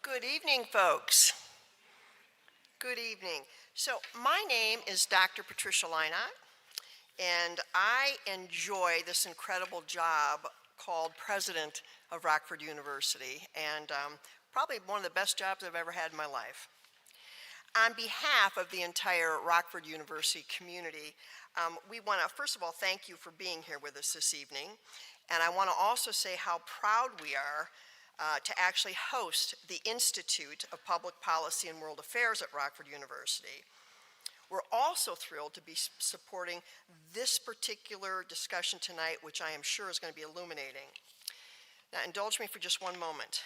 Good evening, folks. Good evening. So my name is Dr. Patricia Leinot, and I enjoy this incredible job called President of Rockford University, and probably one of the best jobs I've ever had in my life. On behalf of the entire Rockford University community, we want to, first of all, thank you for being here with us this evening. And I want to also say how proud we are to actually host the Institute of Public Policy and World Affairs at Rockford University. We're also thrilled to be supporting this particular discussion tonight, which I am sure is going to be illuminating. Now, indulge me for just one moment.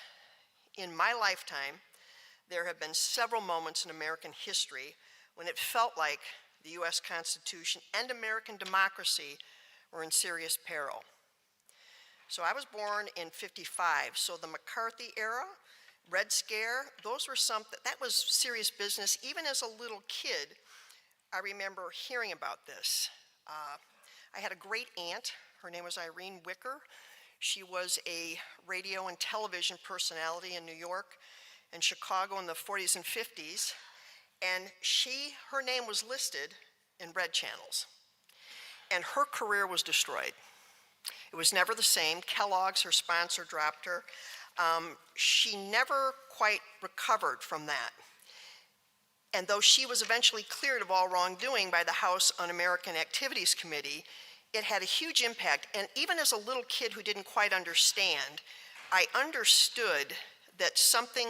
In my lifetime, there have been several moments in American history when it felt like the U.S. Constitution and American democracy were in serious peril. So I was born in '55, so the McCarthy era, Red Scare, those were that was serious business. Even as a little kid, I remember hearing about this. I had a great aunt. Her name was Irene Wicker. She was a radio and television personality in New York and Chicago in the 40s and 50s, and her name was listed in red channels, and her career was destroyed. It was never the same. Kellogg's, her sponsor, dropped her. She never quite recovered from that. And though she was eventually cleared of all wrongdoing by the House Un-American Activities Committee, it had a huge impact. And even as a little kid who didn't quite understand, I understood that something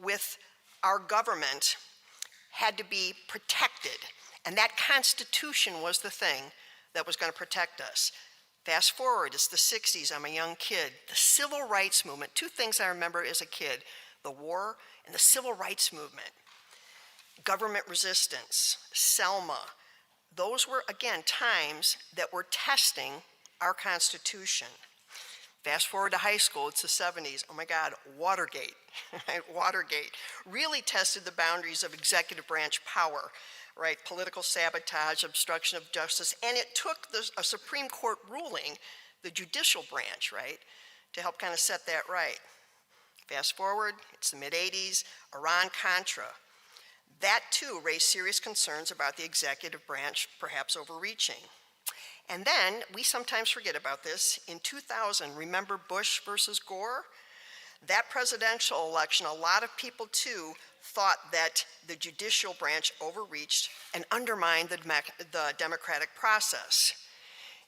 with our government had to be protected. And that Constitution was the thing that was going to protect us. Fast forward, it's the 60s, I'm a young kid. The Civil Rights Movement, two things I remember as a kid, the war and the Civil Rights Movement. Government resistance, Selma, those were, again, times that were testing our Constitution. Fast forward to high school, it's the 70s. Oh my God, Watergate. Watergate really tested the boundaries of executive branch power, right? Political sabotage, obstruction of justice, and it took a Supreme Court ruling, the judicial branch, right, to help kind of set that right. Fast forward, it's the mid-'80s, Iran-Contra. That too raised serious concerns about the executive branch perhaps overreaching. And then, we sometimes forget about this, in 2000, remember Bush versus Gore? That presidential election, a lot of people too thought that the judicial branch overreached and undermined the democratic process.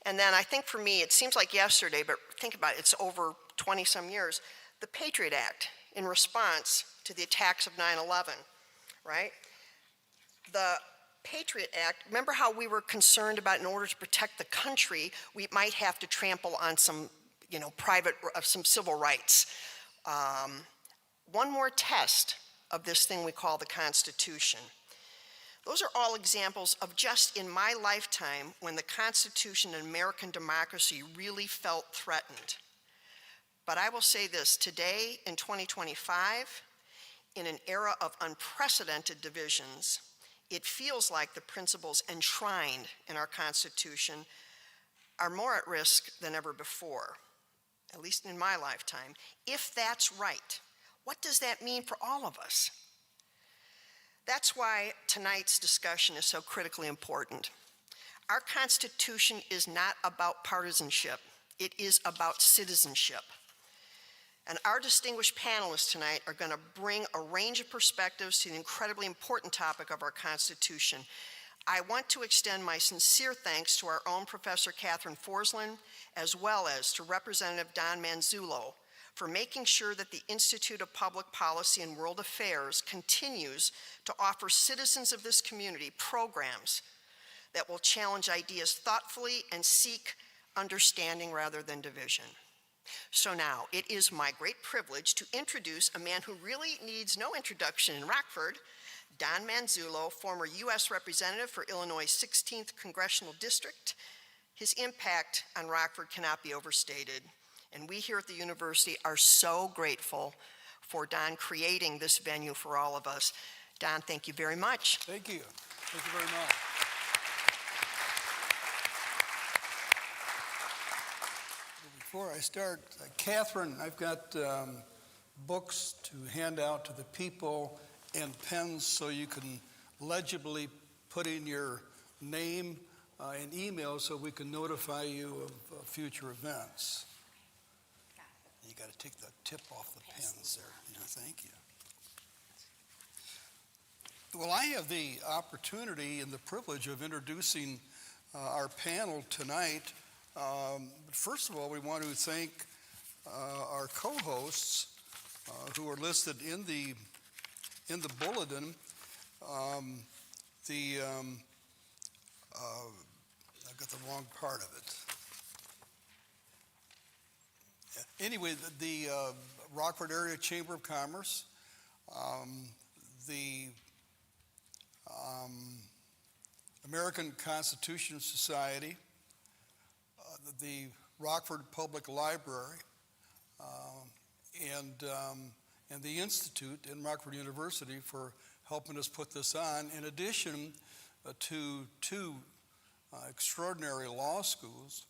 And then I think for me, it seems like yesterday, but think about it, it's over 20 some years, the Patriot Act in response to the attacks of 9/11, right? The Patriot Act, remember how we were concerned about in order to protect the country, we might have to trample on some, some civil rights. One more test of this thing we call the Constitution. Those are all examples of just in my lifetime when the Constitution and American democracy really felt threatened. But I will say this, today in 2025, in an era of unprecedented divisions, it feels like the principles enshrined in our Constitution are more at risk than ever before, at least in my lifetime. If that's right, what does that mean for all of us? That's why tonight's discussion is so critically important. Our Constitution is not about partisanship. It is about citizenship. And our distinguished panelists tonight are going to bring a range of perspectives to the incredibly important topic of our Constitution. I want to extend my sincere thanks to our own Professor Catherine Forslund, as well as to Representative Don Manzullo, for making sure that the Institute of Public Policy and World Affairs continues to offer citizens of this community programs that will challenge ideas thoughtfully and seek understanding rather than division. So now, it is my great privilege to introduce a man who really needs no introduction in Rockford, Don Manzullo, former U.S. Representative for Illinois' 16th Congressional District. His impact on Rockford cannot be overstated, and we here at the university are so grateful for Don creating this venue for all of us. Don, thank you very much. Thank you. Thank you very much. Before I start, Catherine, I've got books to hand out to the people and pens so you can legibly put in your name and email so we can notify you of future events. You got to take the tip off the pens there. Yeah, thank you. Well, I have the opportunity and the privilege of introducing our panel tonight. First of all, we want to thank our co-hosts who are listed in the bulletin. I've got the wrong part of it. Anyway, the Rockford Area Chamber of Commerce, the American Constitution Society, the Rockford Public Library, and the Institute in Rockford University for helping us put this on, in addition to two extraordinary law schools,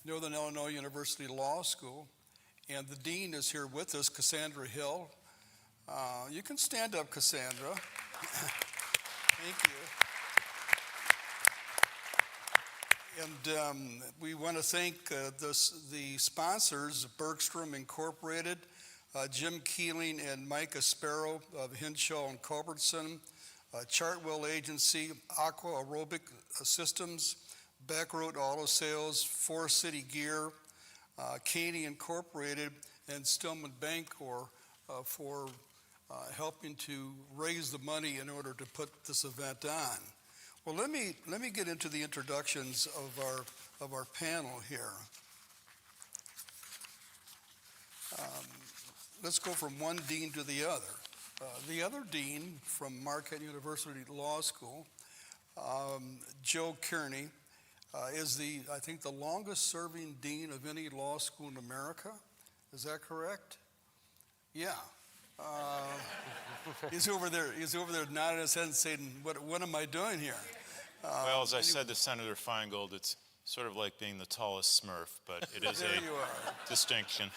Northern Illinois University Law School, and the dean is here with us, Cassandra Hill. You can stand up, Cassandra. Thank you. And we want to thank the sponsors, Bergstrom Incorporated, Jim Keeling and Mike Aspero of Hinshaw and Culbertson, Chartwell Agency, Aqua Aerobic Systems, Backroad Auto Sales, Forest City Gear, Caney Incorporated, and Stillman Bancorp for helping to raise the money in order to put this event on. Well, let me get into the introductions of our panel here. Let's go from one dean to the other. The other dean from Marquette University Law School, Joe Kearney, is I think the longest serving dean of any law school in America. Is that correct? Yeah. He's over there nodding his head and saying, what am I doing here? Well, as I said to Senator Feingold, it's sort of like being the tallest Smurf, but it is a distinction.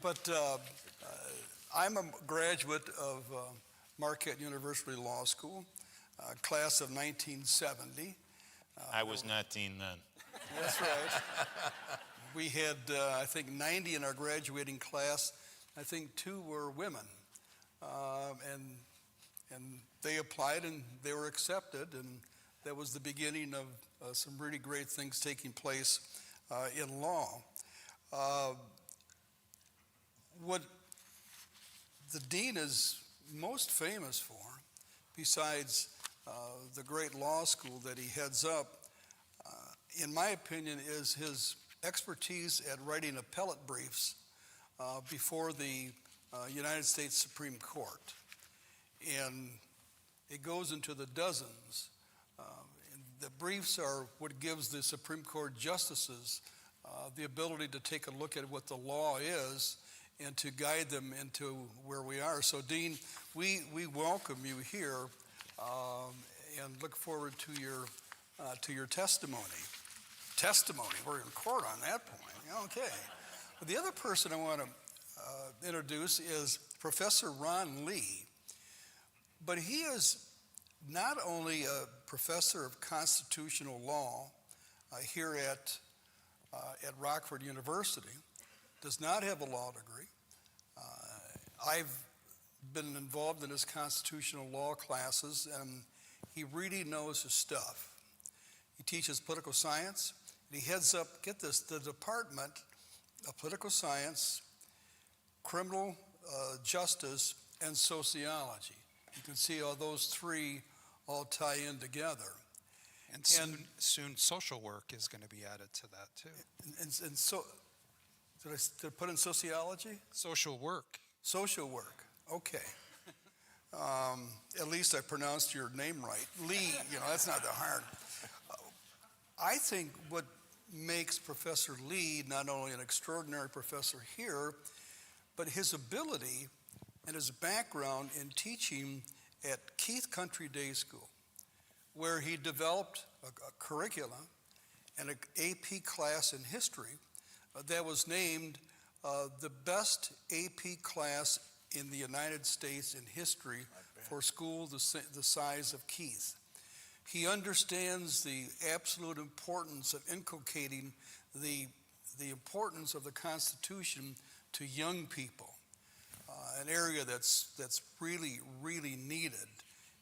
But I'm a graduate of Marquette University Law School, class of 1970. I was not dean then. That's right. We had, I think, 90 in our graduating class. I think 2 were women, and they applied and they were accepted, and that was the beginning of some really great things taking place in law. What the dean is most famous for, besides the great law school that he heads up, in my opinion, is his expertise at writing appellate briefs before the United States Supreme Court. And it goes into the dozens. The briefs are what gives the Supreme Court justices the ability to take a look at what the law is and to guide them into where we are. So, Dean, we welcome you here and look forward to your testimony. We're in court on that point. Okay. But the other person I want to introduce is Professor Ron Lee. But he is not only a professor of constitutional law here at Rockford University, does not have a law degree. I've been involved in his constitutional law classes, and he really knows his stuff. He teaches political science, and he heads up, get this, the Department of Political Science, Criminal Justice, and Sociology. You can see how those three all tie in together. And soon social work is going to be added to that too. And so, did I put in sociology? Social work. Social work, okay. At least I pronounced your name right. Lee, that's not that hard. I think what makes Professor Lee not only an extraordinary professor here, but his ability and his background in teaching at Keith Country Day School, where he developed a curriculum and an AP class in history that was named the best AP class in the United States in history for a school the size of Keith. He understands the absolute importance of inculcating the importance of the Constitution to young people, an area that's really, really needed.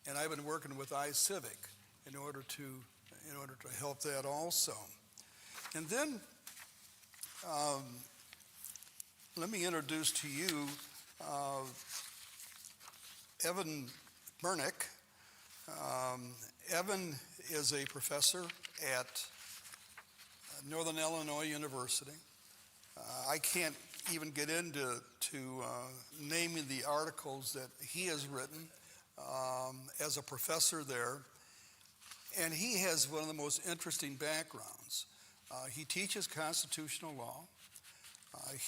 And I've been working with iCivic in order to help that also. And then let me introduce to you Evan Bernick. Evan is a professor at Northern Illinois University. I can't even get into naming the articles that he has written as a professor there. And he has one of the most interesting backgrounds. He teaches constitutional law.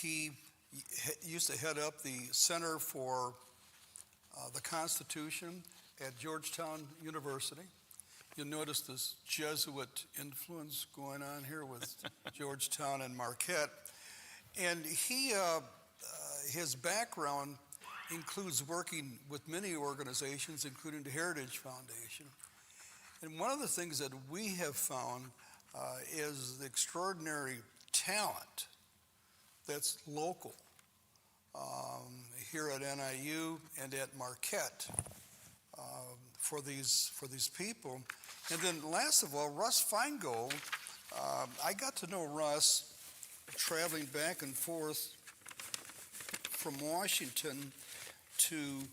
He used to head up the Center for the Constitution at Georgetown University. You'll notice this Jesuit influence going on here with Georgetown and Marquette. And his background includes working with many organizations, including the Heritage Foundation. And one of the things that we have found is the extraordinary talent that's local here at NIU and at Marquette for these people. And then last of all, Russ Feingold. I got to know Russ traveling back and forth from Washington to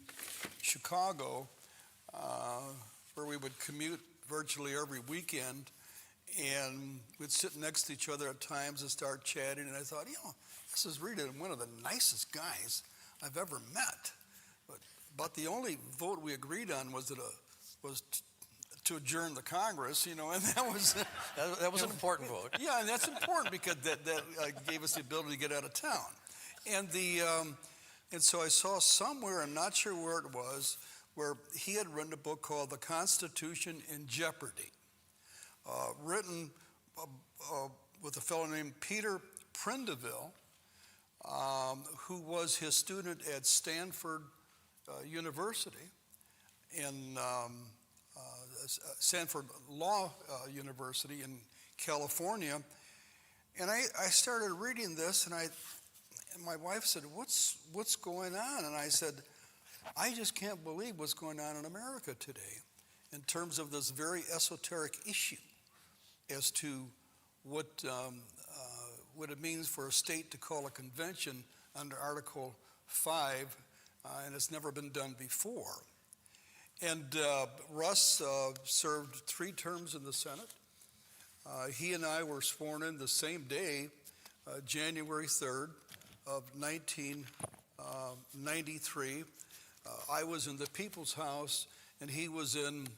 Chicago, where we would commute virtually every weekend, and we'd sit next to each other at times and start chatting. And I thought, this is really one of the nicest guys I've ever met. But the only vote we agreed on was to adjourn the Congress, and that was that was an important vote. Yeah, and that's important because that gave us the ability to get out of town. And so I saw somewhere, I'm not sure where it was, where he had written a book called The Constitution in Jeopardy, written with a fellow named Peter Prindiville, who was his student at Stanford University in Stanford Law University in California. And I started reading this, and my wife said, what's going on? And I said, I just can't believe what's going on in America today in terms of this very esoteric issue as to what it means for a state to call a convention under Article 5, and it's never been done before. And Russ served 3 terms in the Senate. He and I were sworn in the same day, January 3rd of 1993. I was in the People's House, and he was in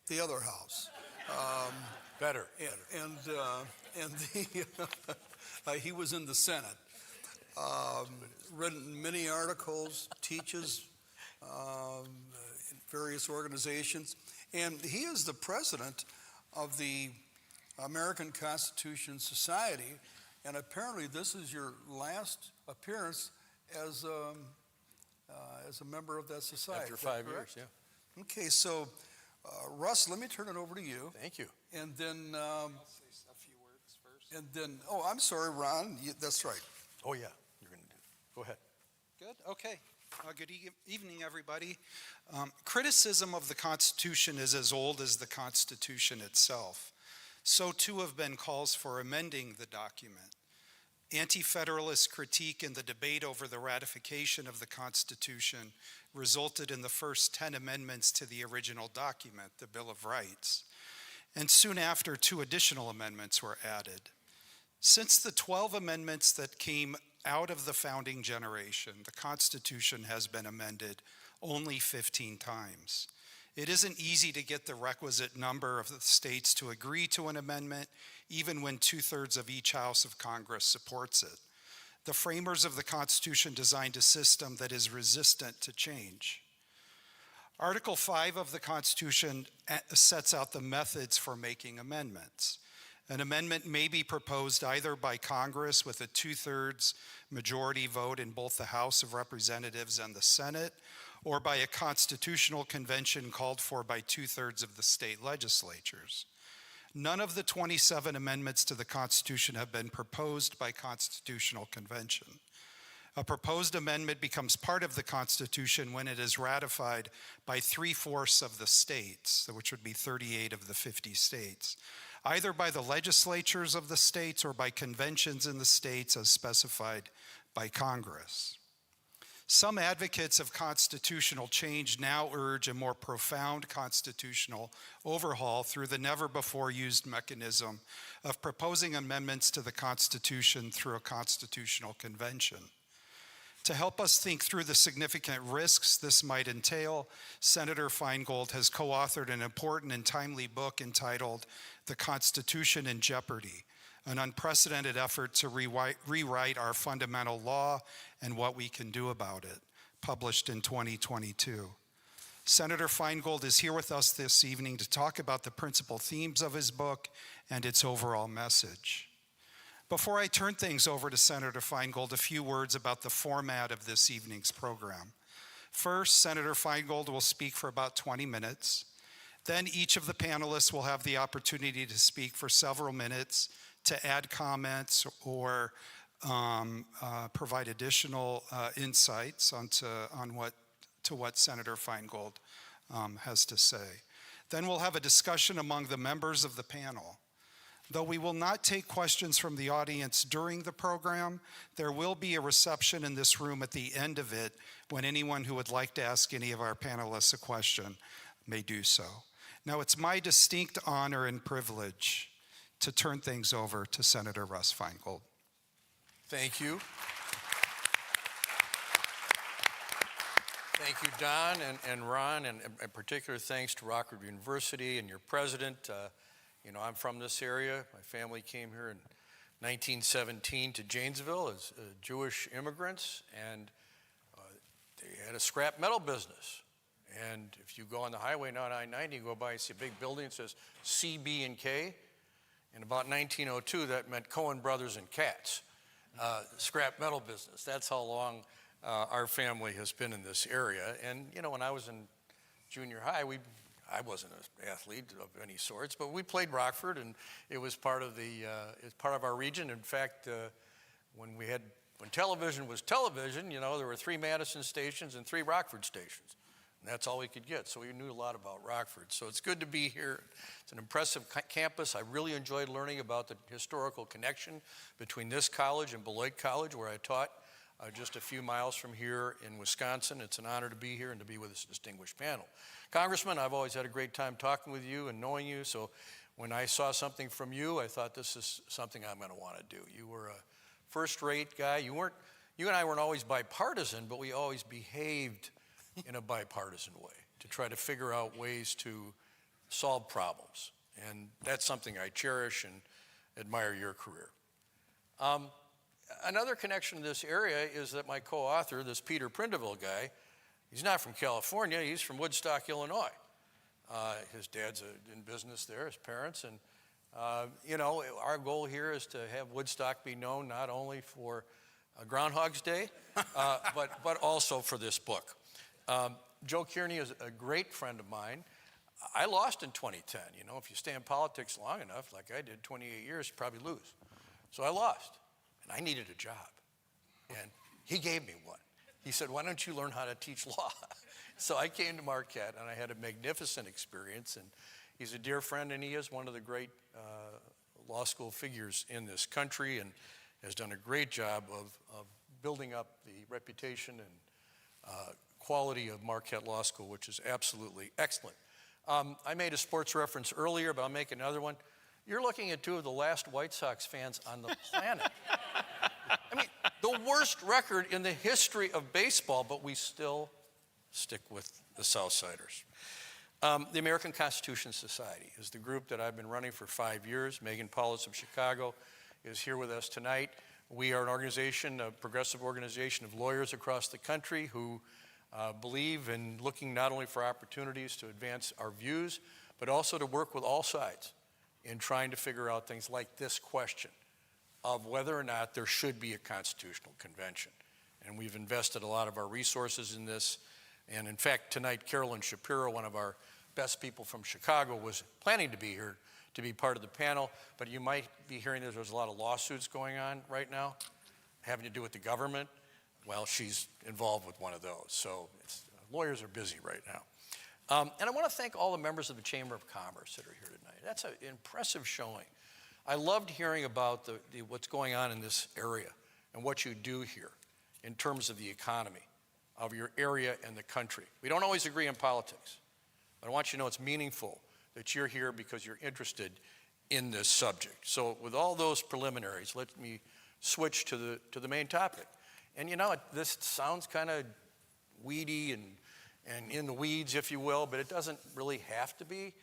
the other house. Better. And he was in the Senate. Written many articles, teaches in various organizations, and he is the president of the American Constitution Society, and apparently this is your last appearance as a member of that society. After 5 years, yeah. Okay, so Russ, let me turn it over to you. Thank you. And then, I'll say a few words first. and then, I'm sorry, Ron, that's right. Oh, yeah, you're going to do. Go ahead. Good, okay. Good evening, everybody. Criticism of the Constitution is as old as the Constitution itself. So too have been calls for amending the document. Anti-federalist critique in the debate over the ratification of the Constitution resulted in the first 10 amendments to the original document, the Bill of Rights. And soon after, 2 additional amendments were added. Since the 12 amendments that came out of the founding generation, the Constitution has been amended only 15 times. It isn't easy to get the requisite number of the states to agree to an amendment, even when 2/3 of each House of Congress supports it. The framers of the Constitution designed a system that is resistant to change. Article 5 of the Constitution sets out the methods for making amendments. An amendment may be proposed either by Congress with a 2/3 majority vote in both the House of Representatives and the Senate, or by a constitutional convention called for by 2/3 of the state legislatures. None of the 27 amendments to the Constitution have been proposed by constitutional convention. A proposed amendment becomes part of the Constitution when it is ratified by 3/4 of the states, which would be 38 of the 50 states, either by the legislatures of the states or by conventions in the states as specified by Congress. Some advocates of constitutional change now urge a more profound constitutional overhaul through the never-before-used mechanism of proposing amendments to the Constitution through a constitutional convention. To help us think through the significant risks this might entail, Senator Feingold has co-authored an important and timely book entitled The Constitution in Jeopardy: An Unprecedented Effort to Rewrite Our Fundamental Law and What We Can Do About It, published in 2022. Senator Feingold is here with us this evening to talk about the principal themes of his book and its overall message. Before I turn things over to Senator Feingold, a few words about the format of this evening's program. First, Senator Feingold will speak for about 20 minutes. Then each of the panelists will have the opportunity to speak for several minutes to add comments or provide additional insights on what Senator Feingold has to say. Then we'll have a discussion among the members of the panel. Though we will not take questions from the audience during the program, there will be a reception in this room at the end of it when anyone who would like to ask any of our panelists a question may do so. Now, it's my distinct honor and privilege to turn things over to Senator Russ Feingold. Thank you. Thank you, Don and Ron, and in particular thanks to Rockford University and your president. I'm from this area. My family came here in 1917 to Janesville as Jewish immigrants, and they had a scrap metal business. And if you go on the highway now, I-90, you go by and see a big building that says CB&K. In about 1902, that meant Cohen Brothers and Katz, scrap metal business. That's how long our family has been in this area. And, when I was in junior high, I wasn't an athlete of any sorts, but we played Rockford, and it was part of it's part of our region. In fact, when television was television, there were 3 Madison stations and 3 Rockford stations. And that's all we could get, so we knew a lot about Rockford. So it's good to be here. It's an impressive campus. I really enjoyed learning about the historical connection between this college and Beloit College, where I taught just a few miles from here in Wisconsin. It's an honor to be here and to be with this distinguished panel. Congressman, I've always had a great time talking with you and knowing you, so when I saw something from you, I thought this is something I'm going to want to do. You were a first-rate guy. You and I weren't always bipartisan, but we always behaved in a bipartisan way to try to figure out ways to solve problems. And that's something I cherish and admire your career. Another connection to this area is that my co-author, this Peter Prindiville guy, he's not from California, he's from Woodstock, Illinois. His dad's in business there, his parents, and our goal here is to have Woodstock be known not only for Groundhog's Day, but also for this book. Joe Kearney is a great friend of mine. I lost in 2010. If you stay in politics long enough, like I did 28 years, you probably lose. So I lost, and I needed a job. And he gave me one. He said, why don't you learn how to teach law? So I came to Marquette, and I had a magnificent experience. And he's a dear friend, and he is one of the great law school figures in this country and has done a great job of building up the reputation and quality of Marquette Law School, which is absolutely excellent. I made a sports reference earlier, but I'll make another one. You're looking at 2 of the last White Sox fans on the planet. I mean, the worst record in the history of baseball, but we still stick with the Southsiders. The American Constitution Society is the group that I've been running for 5 years. Megan Paulus of Chicago is here with us tonight. We are an organization, a progressive organization of lawyers across the country who believe in looking not only for opportunities to advance our views, but also to work with all sides in trying to figure out things like this question of whether or not there should be a constitutional convention. And we've invested a lot of our resources in this. And in fact, tonight, Carolyn Shapiro, one of our best people from Chicago, was planning to be here to be part of the panel. But you might be hearing there's a lot of lawsuits going on right now having to do with the government. Well, she's involved with one of those. So lawyers are busy right now. And I want to thank all the members of the Chamber of Commerce that are here tonight. That's an impressive showing. I loved hearing about what's going on in this area and what you do here in terms of the economy of your area and the country. We don't always agree on politics, but I want you to know it's meaningful that you're here because you're interested in this subject. So with all those preliminaries, let me switch to the main topic. And you know, this sounds kind of weedy and in the weeds, if you will, but it doesn't really have to be,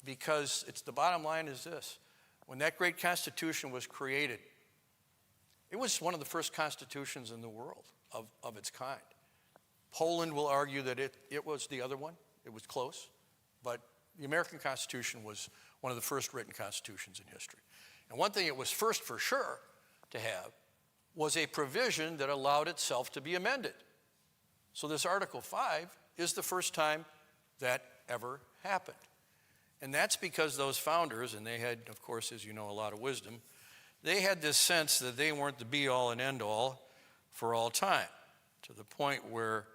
because the bottom line is this. When that great Constitution was created, it was one of the first constitutions in the world of its kind. Poland will argue that it was the other one. It was close, but the American Constitution was one of the first written constitutions in history. And one thing it was first for sure to have was a provision that allowed itself to be amended. So this Article 5 is the first time that ever happened. And that's because those founders, and they had, of course, as you know, a lot of wisdom, they had this sense that they weren't the be-all and end-all for all time, to the point where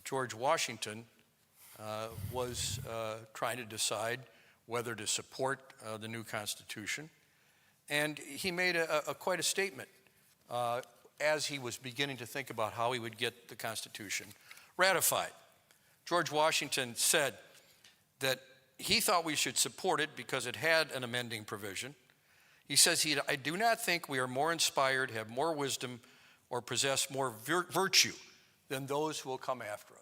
George Washington was trying to decide whether to support the new Constitution. And he made quite a statement as he was beginning to think about how he would get the Constitution ratified. George Washington said that he thought we should support it because it had an amending provision. He says, I do not think we are more inspired, have more wisdom, or possess more virtue than those who will come after us.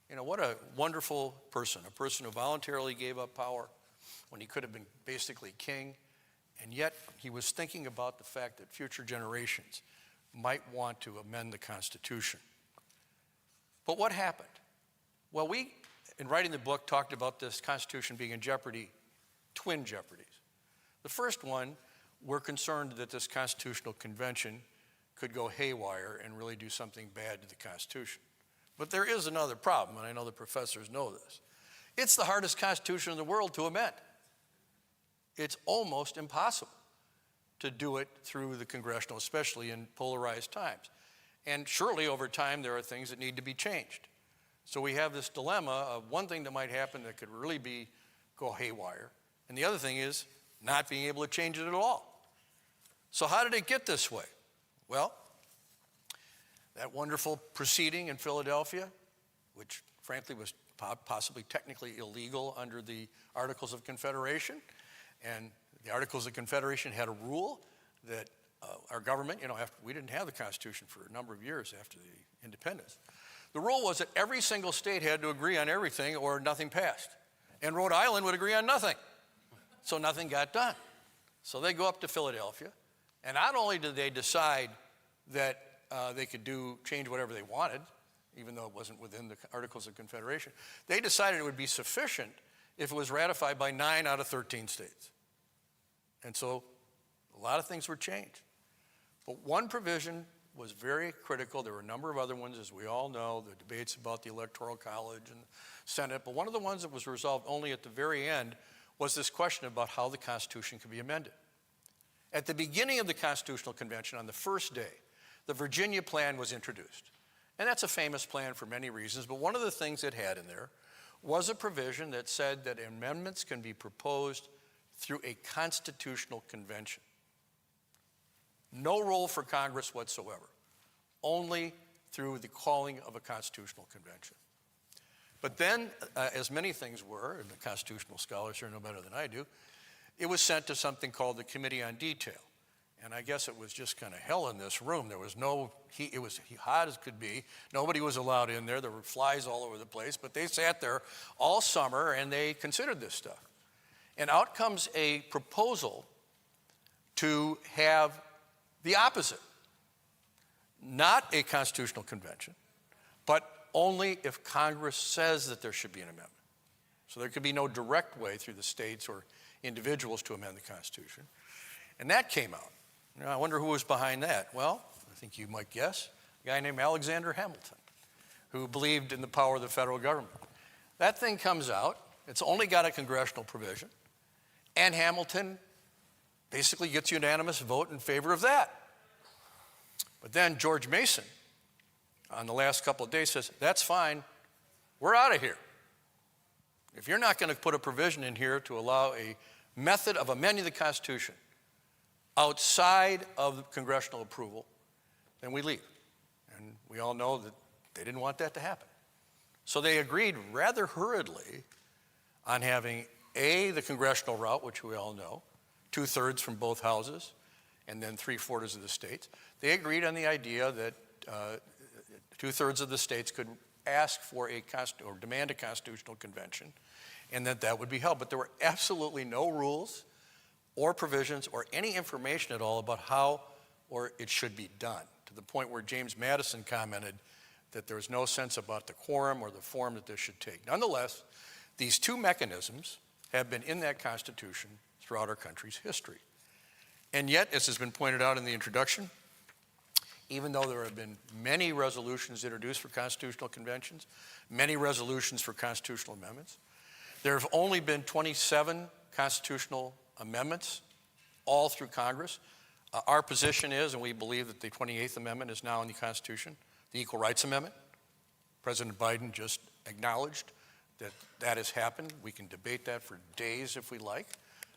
You know, what a wonderful person, a person who voluntarily gave up power when he could have been basically king, and yet he was thinking about the fact that future generations might want to amend the Constitution. But what happened? Well, we, in writing the book, talked about this Constitution being in jeopardy, twin jeopardies. The first one, we're concerned that this Constitutional Convention could go haywire and really do something bad to the Constitution. But there is another problem, and I know the professors know this. It's the hardest Constitution in the world to amend. It's almost impossible to do it through the congressional, especially in polarized times. And surely over time there are things that need to be changed. So we have this dilemma of one thing that might happen that could really go haywire, and the other thing is not being able to change it at all. So how did it get this way? Well, that wonderful proceeding in Philadelphia, which frankly was possibly technically illegal under the Articles of Confederation, and the Articles of Confederation had a rule that our government, we didn't have the Constitution for a number of years after the independence. The rule was that every single state had to agree on everything or nothing passed. And Rhode Island would agree on nothing. So nothing got done. So they go up to Philadelphia, and not only did they decide that they could change whatever they wanted, even though it wasn't within the Articles of Confederation, they decided it would be sufficient if it was ratified by 9 out of 13 states. And so a lot of things were changed. But one provision was very critical. There were a number of other ones, as we all know, the debates about the Electoral College and the Senate. But one of the ones that was resolved only at the very end was this question about how the Constitution could be amended. At the beginning of the Constitutional Convention, on the first day, the Virginia Plan was introduced. And that's a famous plan for many reasons, but one of the things it had in there was a provision that said that amendments can be proposed through a constitutional convention. No role for Congress whatsoever, only through the calling of a constitutional convention. But then, as many things were, and the constitutional scholars here know better than I do, it was sent to something called the Committee on Detail. And I guess it was just kind of hell in this room. There was no heat. It was hot as could be. Nobody was allowed in there. There were flies all over the place. But they sat there all summer and they considered this stuff. And out comes a proposal to have the opposite. Not a constitutional convention, but only if Congress says that there should be an amendment. So there could be no direct way through the states or individuals to amend the Constitution. And that came out. Now, I wonder who was behind that. Well, I think you might guess, a guy named Alexander Hamilton, who believed in the power of the federal government. That thing comes out. It's only got a congressional provision. And Hamilton basically gets a unanimous vote in favor of that. But then George Mason, on the last couple of days, says, that's fine, we're out of here. If you're not going to put a provision in here to allow a method of amending the Constitution outside of congressional approval, then we leave. And we all know that they didn't want that to happen. So they agreed rather hurriedly on having the congressional route, which we all know, 2/3 from both houses, and then 3/4 of the states. They agreed on the idea that 2/3 of the states could ask for or demand a constitutional convention, and that would be held. But there were absolutely no rules or provisions or any information at all about how or it should be done, to the point where James Madison commented that there was no sense about the quorum or the form that this should take. Nonetheless, these two mechanisms have been in that Constitution throughout our country's history. And yet, as has been pointed out in the introduction, even though there have been many resolutions introduced for constitutional conventions, many resolutions for constitutional amendments, there have only been 27 constitutional amendments all through Congress. Our position is, and we believe that the 28th Amendment is now in the Constitution, the Equal Rights Amendment. President Biden just acknowledged that that has happened. We can debate that for days if we like.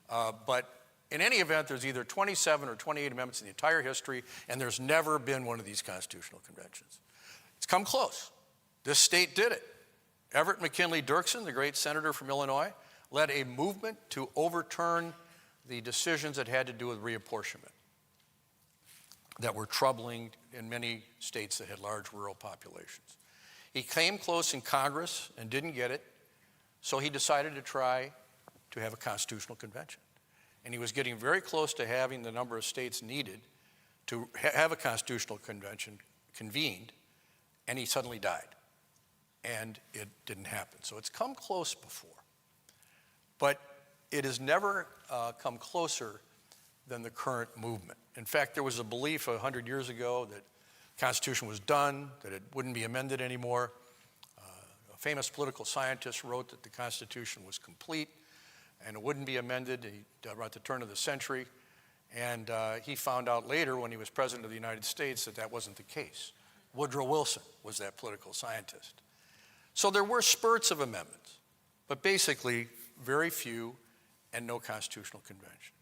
But in any event, there's either 27 or 28 amendments in the entire history, and there's never been one of these constitutional conventions. It's come close. This state did it. Everett McKinley Dirksen, the great senator from Illinois, led a movement to overturn the decisions that had to do with reapportionment that were troubling in many states that had large rural populations. He came close in Congress and didn't get it, so he decided to try to have a constitutional convention. And he was getting very close to having the number of states needed to have a constitutional convention convened, and he suddenly died. And it didn't happen. So it's come close before. But it has never come closer than the current movement. In fact, there was a belief 100 years ago that the Constitution was done, that it wouldn't be amended anymore. A famous political scientist wrote that the Constitution was complete and it wouldn't be amended at the turn of the century. And he found out later when he was president of the United States that that wasn't the case. Woodrow Wilson was that political scientist. So there were spurts of amendments, but basically very few and no constitutional convention.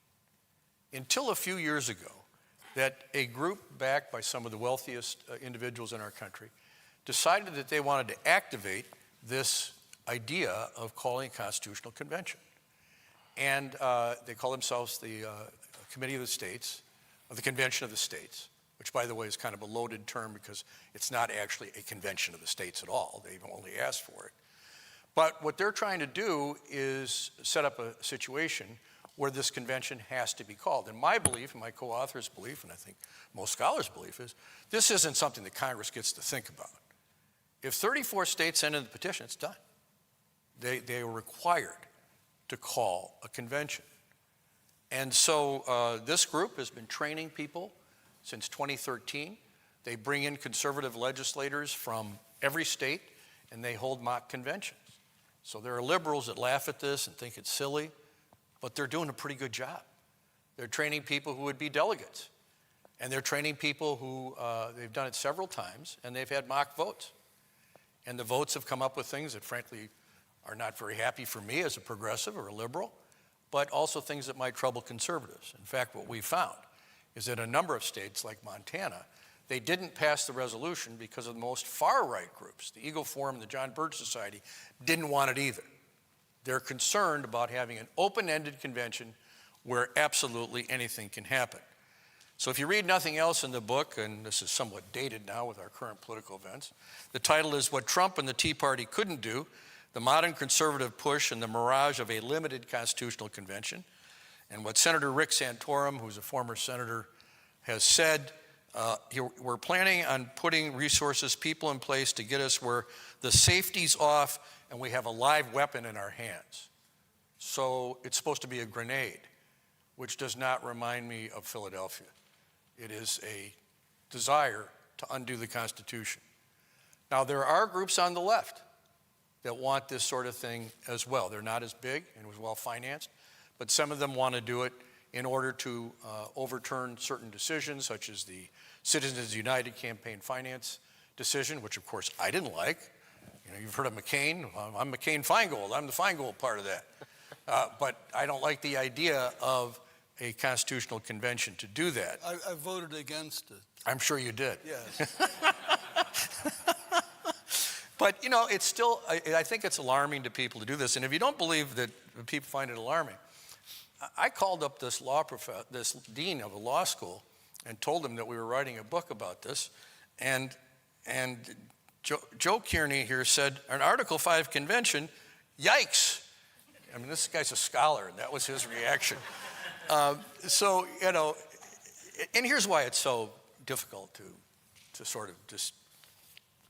Until a few years ago, that a group backed by some of the wealthiest individuals in our country decided that they wanted to activate this idea of calling a constitutional convention. And they call themselves the Committee of the States, of the Convention of the States, which, by the way, is kind of a loaded term because it's not actually a convention of the states at all. They've only asked for it. But what they're trying to do is set up a situation where this convention has to be called. And my belief, and my co-author's belief, and I think most scholars' belief is, this isn't something that Congress gets to think about. If 34 states send in the petition, it's done. They are required to call a convention. And so this group has been training people since 2013. They bring in conservative legislators from every state, and they hold mock conventions. So there are liberals that laugh at this and think it's silly, but they're doing a pretty good job. They're training people who would be delegates, and they're training people who, they've done it several times, and they've had mock votes. And the votes have come up with things that, frankly, are not very happy for me as a progressive or a liberal, but also things that might trouble conservatives. In fact, what we found is that a number of states, like Montana, they didn't pass the resolution because of the most far-right groups. The Eagle Forum and the John Birch Society didn't want it either. They're concerned about having an open-ended convention where absolutely anything can happen. So if you read nothing else in the book, and this is somewhat dated now with our current political events, the title is What Trump and the Tea Party Couldn't Do, the Modern Conservative Push and the Mirage of a Limited Constitutional Convention. And what Senator Rick Santorum, who's a former senator, has said, we're planning on putting resources, people in place to get us where the safety's off and we have a live weapon in our hands. So it's supposed to be a grenade, which does not remind me of Philadelphia. It is a desire to undo the Constitution. Now, there are groups on the left that want this sort of thing as well. They're not as big and as well financed, but some of them want to do it in order to overturn certain decisions, such as the Citizens United campaign finance decision, which of course I didn't like. You know, you've heard of McCain. I'm McCain-Feingold. I'm the Feingold part of that. But I don't like the idea of a constitutional convention to do that. I voted against it. I'm sure you did. Yes. But, you know, it's still, I think it's alarming to people to do this. And if you don't believe that people find it alarming, I called up this this dean of a law school and told him that we were writing a book about this. And Joe Kearney here said, an Article 5 convention, yikes. I mean, this guy's a scholar, and that was his reaction. So, you know, and here's why it's so difficult to sort of just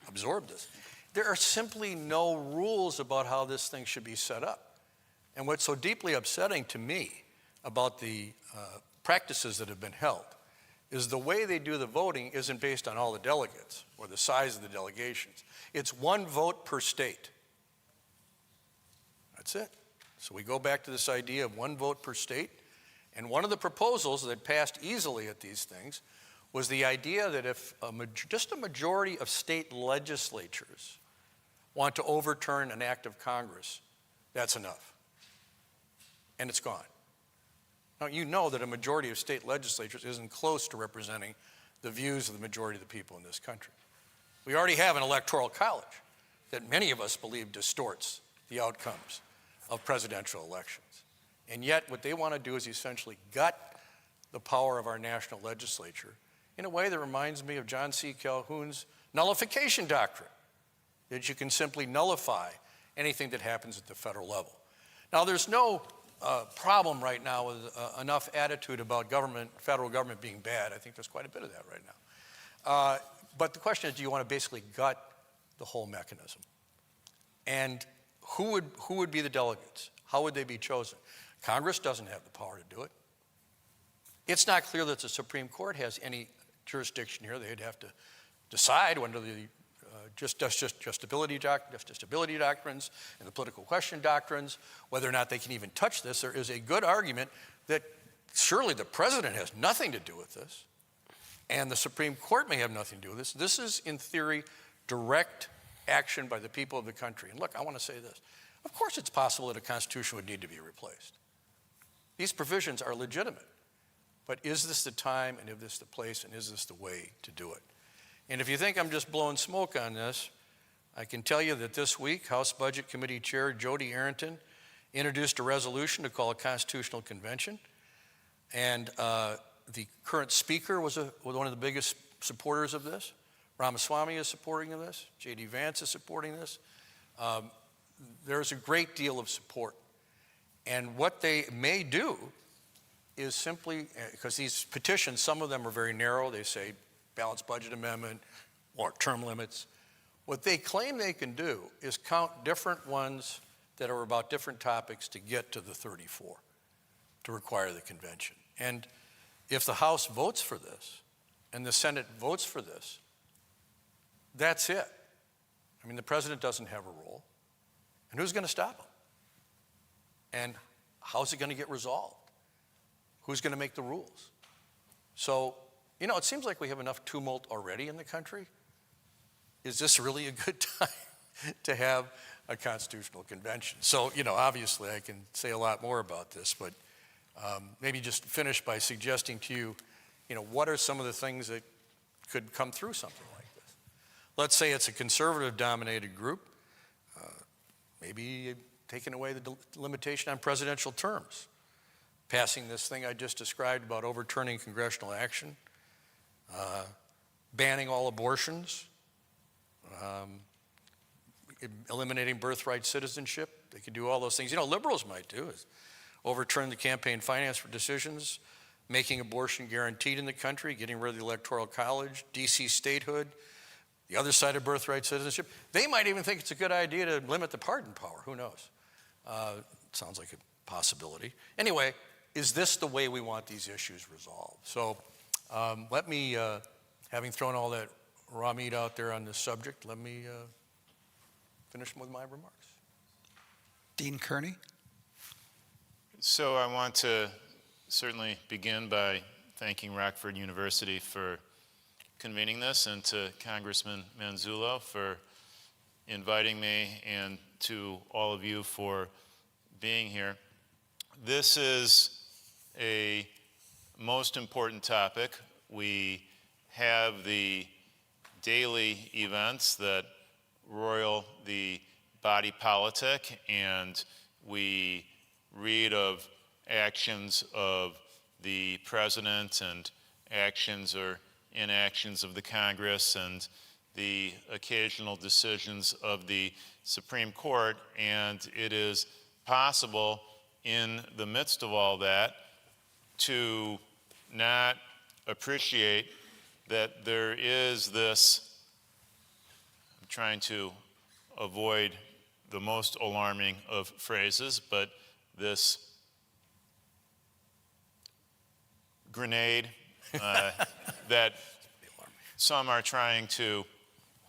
absorb this. There are simply no rules about how this thing should be set up. And what's so deeply upsetting to me about the practices that have been held is the way they do the voting isn't based on all the delegates or the size of the delegations. It's one vote per state. That's it. So we go back to this idea of one vote per state. And one of the proposals that passed easily at these things was the idea that if just a majority of state legislatures want to overturn an act of Congress, that's enough. And it's gone. Now, you know that a majority of state legislatures isn't close to representing the views of the majority of the people in this country. We already have an electoral college that many of us believe distorts the outcomes of presidential elections. And yet what they want to do is essentially gut the power of our national legislature in a way that reminds me of John C. Calhoun's nullification doctrine, that you can simply nullify anything that happens at the federal level. Now, there's no problem right now with enough attitude about federal government being bad. I think there's quite a bit of that right now. But the question is, do you want to basically gut the whole mechanism? And who would be the delegates? How would they be chosen? Congress doesn't have the power to do it. It's not clear that the Supreme Court has any jurisdiction here. They'd have to decide under the justiciability doctrines and the political question doctrines whether or not they can even touch this. There is a good argument that surely the president has nothing to do with this, and the Supreme Court may have nothing to do with this. This is, in theory, direct action by the people of the country. And look, I want to say this. Of course it's possible that a constitution would need to be replaced. These provisions are legitimate. But is this the time, and is this the place, and is this the way to do it? And if you think I'm just blowing smoke on this, I can tell you that this week, House Budget Committee Chair Jody Arrington introduced a resolution to call a constitutional convention. And the current speaker was one of the biggest supporters of this. Ramaswamy is supporting this. J.D. Vance is supporting this. There's a great deal of support. And what they may do is simply, because these petitions, some of them are very narrow. They say balanced budget amendment or term limits. What they claim they can do is count different ones that are about different topics to get to the 34 to require the convention. And if the House votes for this and the Senate votes for this, that's it. I mean, the president doesn't have a role. And who's going to stop him? And how's it going to get resolved? Who's going to make the rules? So, you know, it seems like we have enough tumult already in the country. Is this really a good time to have a constitutional convention? So, you know, obviously I can say a lot more about this, but maybe just finish by suggesting to you, you know, what are some of the things that could come through something like this? Let's say it's a conservative-dominated group, maybe taking away the limitation on presidential terms, passing this thing I just described about overturning congressional action, banning all abortions, eliminating birthright citizenship. They could do all those things. You know, liberals might do is overturn the campaign finance for decisions, making abortion guaranteed in the country, getting rid of the electoral college, DC statehood, the other side of birthright citizenship. They might even think it's a good idea to limit the pardon power. Who knows? Sounds like a possibility. Anyway, is this the way we want these issues resolved? So let me, having thrown all that raw meat out there on this subject, let me finish with my remarks. Dean Kearney? So I want to certainly begin by thanking Rockford University for convening this, and to Congressman Manzullo for inviting me, and to all of you for being here. This is a most important topic. We have the daily events that roil the body politic, and we read of actions of the president and actions or inactions of the Congress and the occasional decisions of the Supreme Court, and it is possible in the midst of all that to not appreciate that there is this, I'm trying to avoid the most alarming of phrases, but this grenade that some are trying to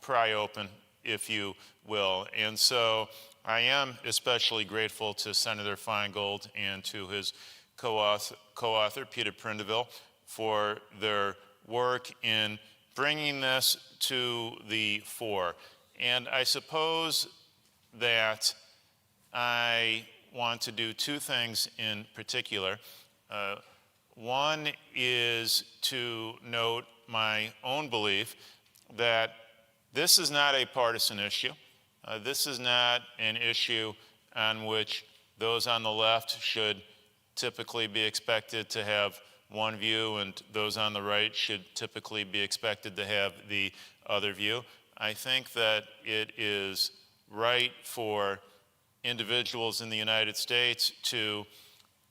pry open, if you will. And so I am especially grateful to Senator Feingold and to his co-author, Peter Prindiville, for their work in bringing this to the fore. And I suppose that I want to do two things in particular. One is to note my own belief that this is not a partisan issue. This is not an issue on which those on the left should typically be expected to have one view, and those on the right should typically be expected to have the other view. I think that it is right for individuals in the United States to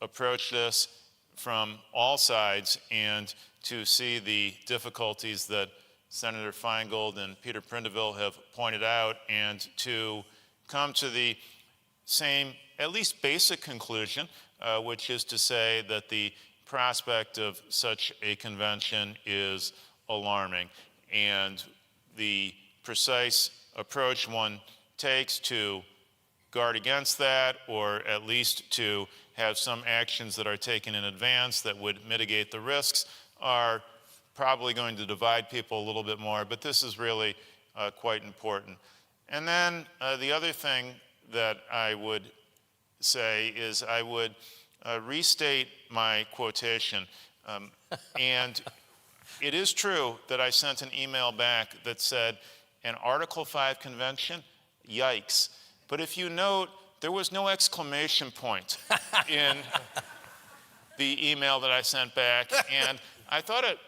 approach this from all sides and to see the difficulties that Senator Feingold and Peter Prindiville have pointed out, and to come to the same, at least basic conclusion, which is to say that the prospect of such a convention is alarming. And the precise approach one takes to guard against that, or at least to have some actions that are taken in advance that would mitigate the risks, are probably going to divide people a little bit more, but this is really quite important. And then the other thing that I would say is I would restate my quotation. And it is true that I sent an email back that said, an Article 5 convention, yikes. But if you note, there was no exclamation point in the email that I sent back, and I thought it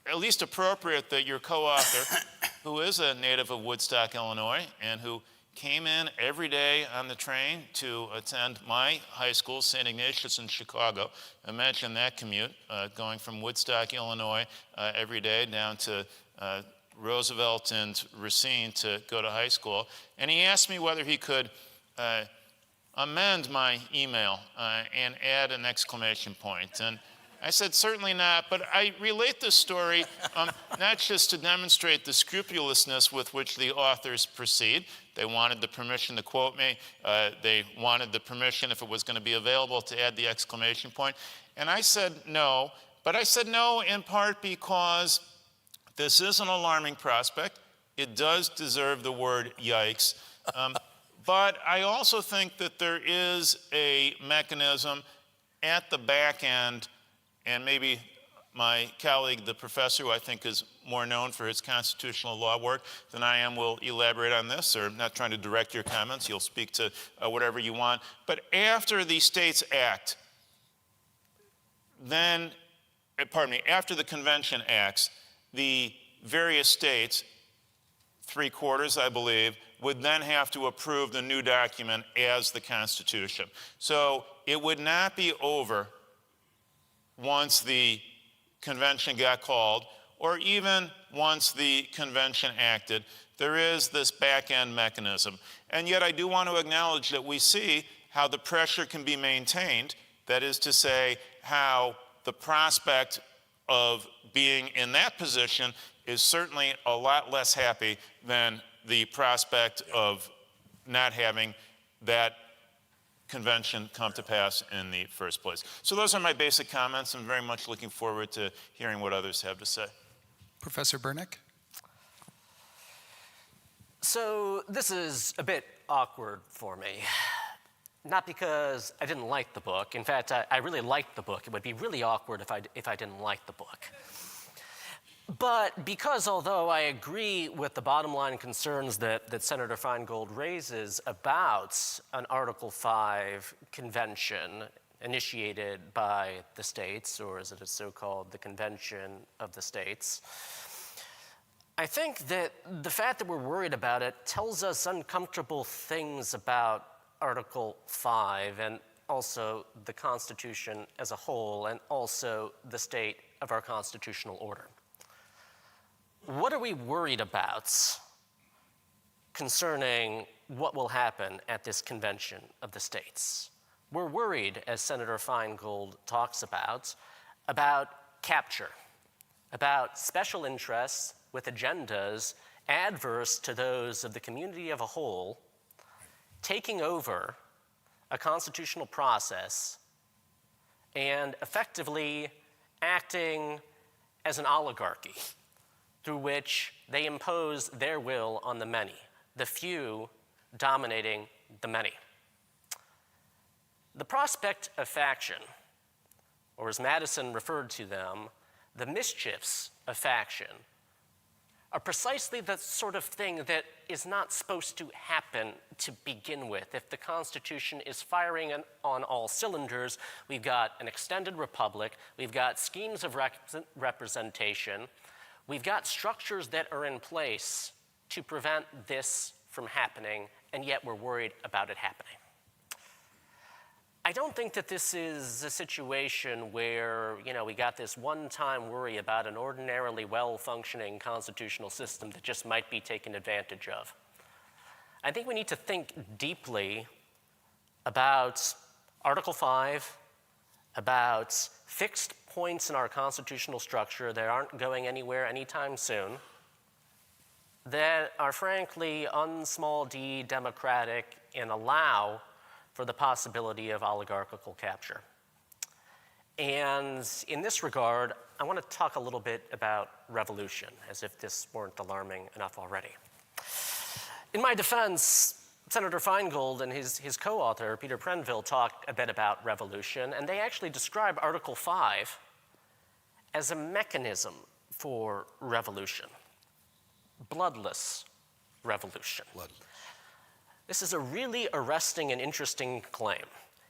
at least appropriate that your co-author, who is a native of Woodstock, Illinois, and who came in every day on the train to attend my high school, St. Ignatius in Chicago. Imagine that commute, going from Woodstock, Illinois, every day down to Roosevelt and Racine to go to high school. And he asked me whether he could amend my email and add an exclamation point. And I said, certainly not, but I relate this story not just to demonstrate the scrupulousness with which the authors proceed. They wanted the permission to quote me. They wanted the permission, if it was going to be available, to add the exclamation point. And I said no, but I said no in part because this is an alarming prospect. It does deserve the word yikes. But I also think that there is a mechanism at the back end, and maybe my colleague, the professor, who I think is more known for his constitutional law work than I am, will elaborate on this, or not trying to direct your comments. You'll speak to whatever you want. But after the states act, then, after the convention acts, the various states, 3/4, I believe, would then have to approve the new document as the Constitution. So it would not be over once the convention got called, or even once the convention acted. There is this back-end mechanism. And yet I do want to acknowledge that we see how the pressure can be maintained. That is to say, how the prospect of being in that position is certainly a lot less happy than the prospect of not having that convention come to pass in the first place. So those are my basic comments. I'm very much looking forward to hearing what others have to say. Professor Bernick? So this is a bit awkward for me. Not because I didn't like the book. In fact, I really liked the book. It would be really awkward if I didn't like the book. But because although I agree with the bottom line concerns that Senator Feingold raises about an Article 5 convention initiated by the states, or as it is so-called, the Convention of the States, I think that the fact that we're worried about it tells us uncomfortable things about Article 5 and also the Constitution as a whole and also the state of our constitutional order. What are we worried about concerning what will happen at this Convention of the States? We're worried, as Senator Feingold talks about capture, about special interests with agendas adverse to those of the community of a whole taking over a constitutional process and effectively acting as an oligarchy through which they impose their will on the many, the few dominating the many. The prospect of faction, or as Madison referred to them, the mischiefs of faction, are precisely the sort of thing that is not supposed to happen to begin with. If the Constitution is firing on all cylinders, we've got an extended republic, we've got schemes of representation, we've got structures that are in place to prevent this from happening, and yet we're worried about it happening. I don't think that this is a situation where, we got this one-time worry about an ordinarily well-functioning constitutional system that just might be taken advantage of. I think we need to think deeply about Article 5, about fixed points in our constitutional structure that aren't going anywhere anytime soon, that are frankly unsmall-d democratic and allow for the possibility of oligarchical capture. And in this regard, I want to talk a little bit about revolution, as if this weren't alarming enough already. In my defense, Senator Feingold and his co-author, Peter Prenville, talk a bit about revolution, and they actually describe Article 5 as a mechanism for revolution, bloodless revolution. This is a really arresting and interesting claim.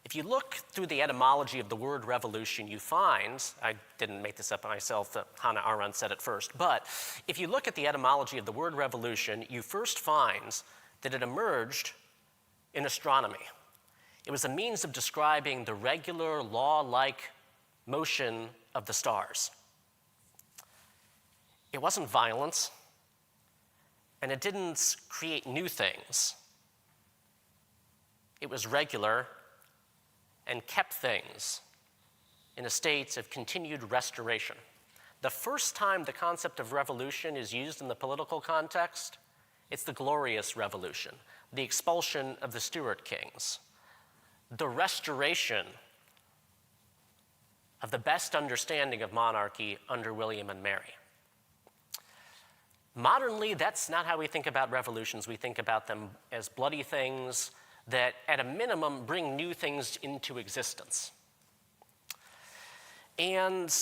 If you look through the etymology of the word revolution, you find, I didn't make this up myself, Hannah Arendt said it first, but if you look at the etymology of the word revolution, you first find that it emerged in astronomy. It was a means of describing the regular, law-like motion of the stars. It wasn't violent, and it didn't create new things. It was regular and kept things in a state of continued restoration. The first time the concept of revolution is used in the political context, it's the Glorious Revolution, the expulsion of the Stuart kings, the restoration of the best understanding of monarchy under William and Mary. Modernly, that's not how we think about revolutions. We think about them as bloody things that, at a minimum, bring new things into existence. And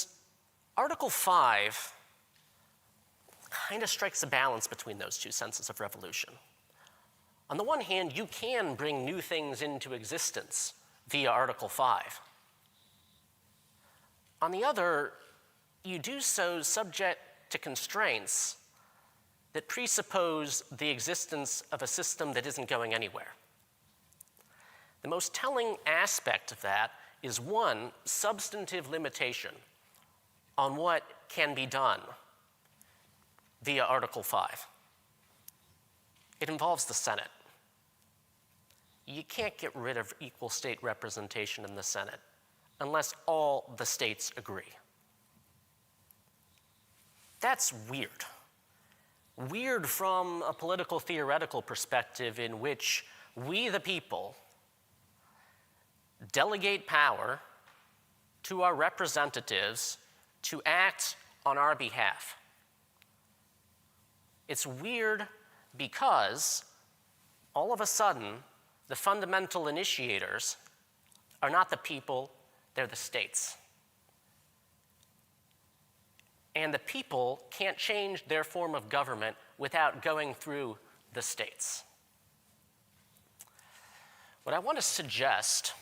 Article 5 kind of strikes a balance between those two senses of revolution. On the one hand, you can bring new things into existence via Article 5. On the other, you do so subject to constraints that presuppose the existence of a system that isn't going anywhere. The most telling aspect of that is one substantive limitation on what can be done via Article 5. It involves the Senate. you can't get rid of equal state representation in the Senate unless all the states agree. That's weird. Weird from a political theoretical perspective in which we, the people, delegate power to our representatives to act on our behalf. It's weird because all of a sudden, the fundamental initiators are not the people, they're the states. And the people can't change their form of government without going through the states. What I want to suggest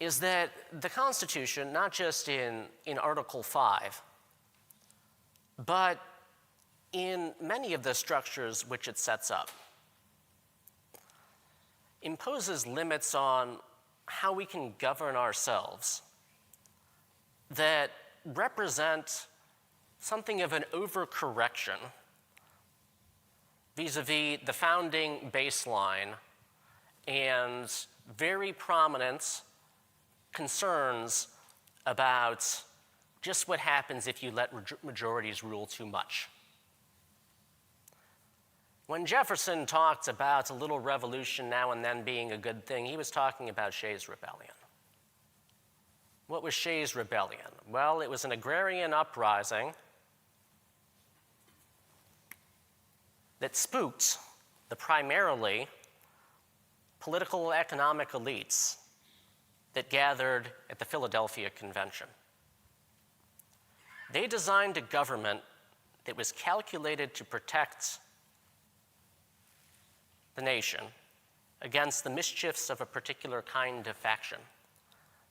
is that the Constitution, not just in Article 5, but in many of the structures which it sets up, imposes limits on how we can govern ourselves that represent something of an overcorrection vis-a-vis the founding baseline and very prominent concerns about just what happens if you let majorities rule too much. When Jefferson talked about a little revolution now and then being a good thing, he was talking about Shays' Rebellion. What was Shays' Rebellion? Well, it was an agrarian uprising that spooked the primarily political economic elites that gathered at the Philadelphia Convention. They designed a government that was calculated to protect the nation against the mischiefs of a particular kind of faction.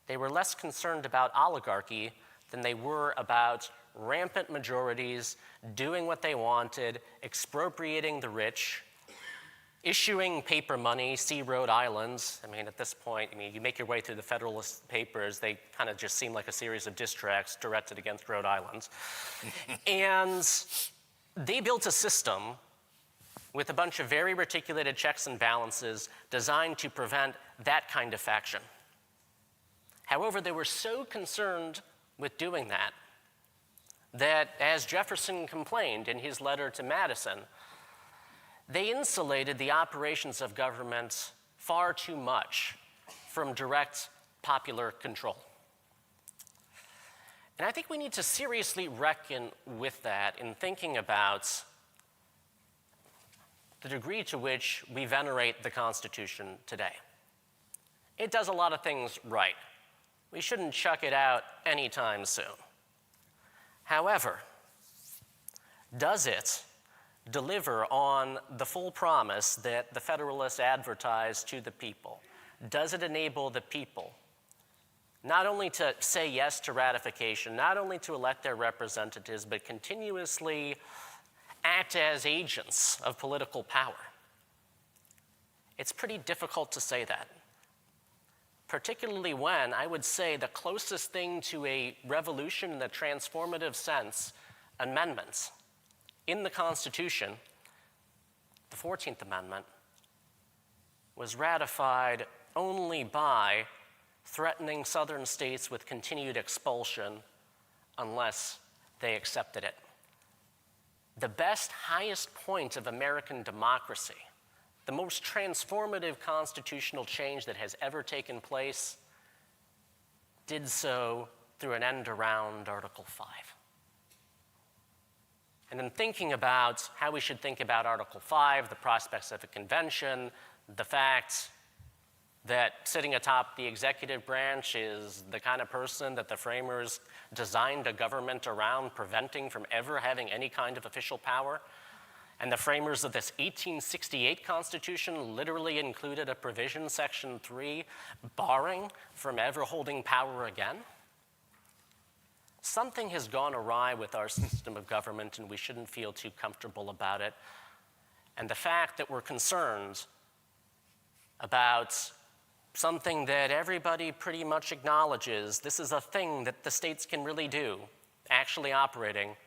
They were less concerned about oligarchy than they were about rampant majorities doing what they wanted, expropriating the rich, issuing paper money, see Rhode Islands. I mean, at this point, you make your way through the Federalist Papers, they kind of just seem like a series of diss tracts directed against Rhode Island. And they built a system with a bunch of very reticulated checks and balances designed to prevent that kind of faction. However, they were so concerned with doing that, that as Jefferson complained in his letter to Madison, they insulated the operations of government far too much from direct popular control. And I think we need to seriously reckon with that in thinking about the degree to which we venerate the Constitution today. It does a lot of things right. We shouldn't chuck it out anytime soon. However, does it deliver on the full promise that the Federalists advertised to the people? Does it enable the people not only to say yes to ratification, not only to elect their representatives, but continuously act as agents of political power? It's pretty difficult to say that, particularly when I would say the closest thing to a revolution in the transformative sense, amendments in the Constitution, the 14th Amendment, was ratified only by threatening southern states with continued expulsion unless they accepted it. The best, highest point of American democracy, the most transformative constitutional change that has ever taken place, did so through an end around Article 5. And in thinking about how we should think about Article 5, the prospects of a convention, the fact that sitting atop the executive branch is the kind of person that the framers designed a government around, preventing from ever having any kind of official power. And the framers of this 1868 Constitution literally included a provision, Section 3, barring from ever holding power again. Something has gone awry with our system of government, and we shouldn't feel too comfortable about it. And the fact that we're concerned about something that everybody pretty much acknowledges, this is a thing that the states can really do, actually operating,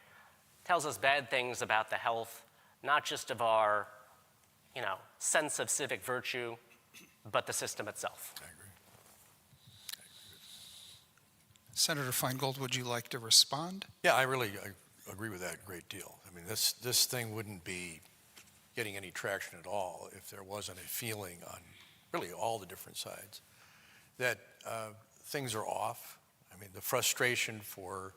tells us bad things about the health, not just of our, sense of civic virtue, but the system itself. I agree. Senator Feingold, would you like to respond? Yeah, I agree with that a great deal. I mean, this thing wouldn't be getting any traction at all if there wasn't a feeling on really all the different sides that things are off. I mean, the frustration for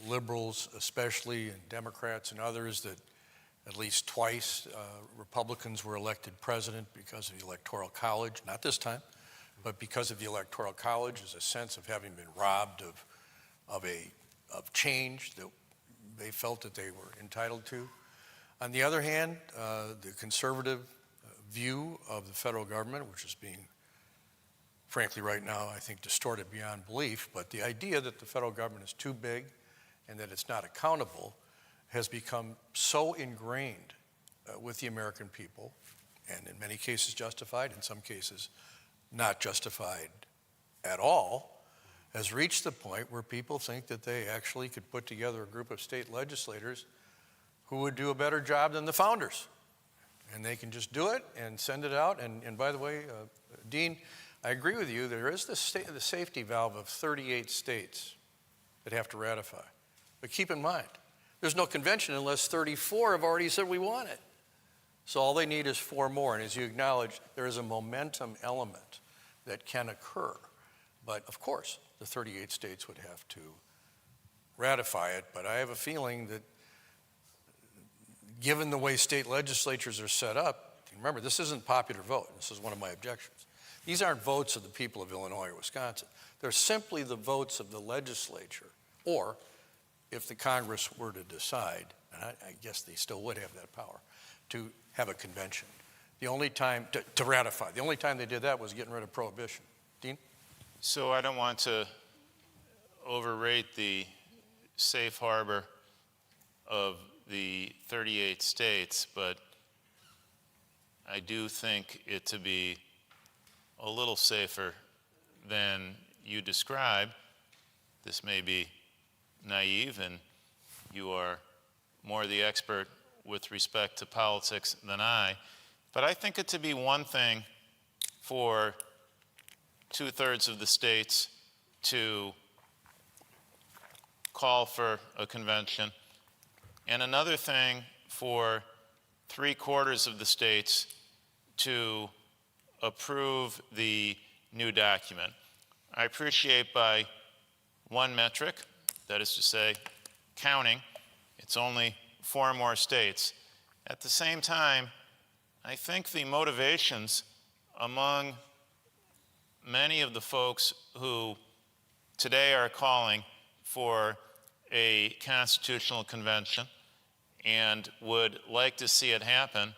liberals especially, and Democrats and others, that at least twice Republicans were elected president because of the Electoral College, not this time, but because of the Electoral College, is a sense of having been robbed of change that they felt that they were entitled to. On the other hand, the conservative view of the federal government, which is being, frankly, right now, I think, distorted beyond belief, but the idea that the federal government is too big and that it's not accountable has become so ingrained with the American people, and in many cases justified, in some cases not justified at all, has reached the point where people think that they actually could put together a group of state legislators who would do a better job than the founders. And they can just do it and send it out. And by the way, Dean, I agree with you. There is the safety valve of 38 states that have to ratify. But keep in mind, there's no convention unless 34 have already said we want it. So all they need is 4 more. And as you acknowledge, there is a momentum element that can occur. But of course, the 38 states would have to ratify it. But I have a feeling that given the way state legislatures are set up, remember, this isn't popular vote. This is one of my objections. These aren't votes of the people of Illinois or Wisconsin. They're simply the votes of the legislature, or if the Congress were to decide, and I guess they still would have that power, to have a convention. The only time, to ratify, the only time they did that was getting rid of prohibition. Dean? So I don't want to overrate the safe harbor of the 38 states, but I do think it to be a little safer than you describe. This may be naive, and you are more the expert with respect to politics than I, but I think it to be one thing for 2/3 of the states to call for a convention, and another thing for 3/4 of the states to approve the new document. I appreciate by one metric, that is to say, counting, it's only 4 more states. At the same time, I think the motivations among many of the folks who today are calling for a constitutional convention and would like to see it happen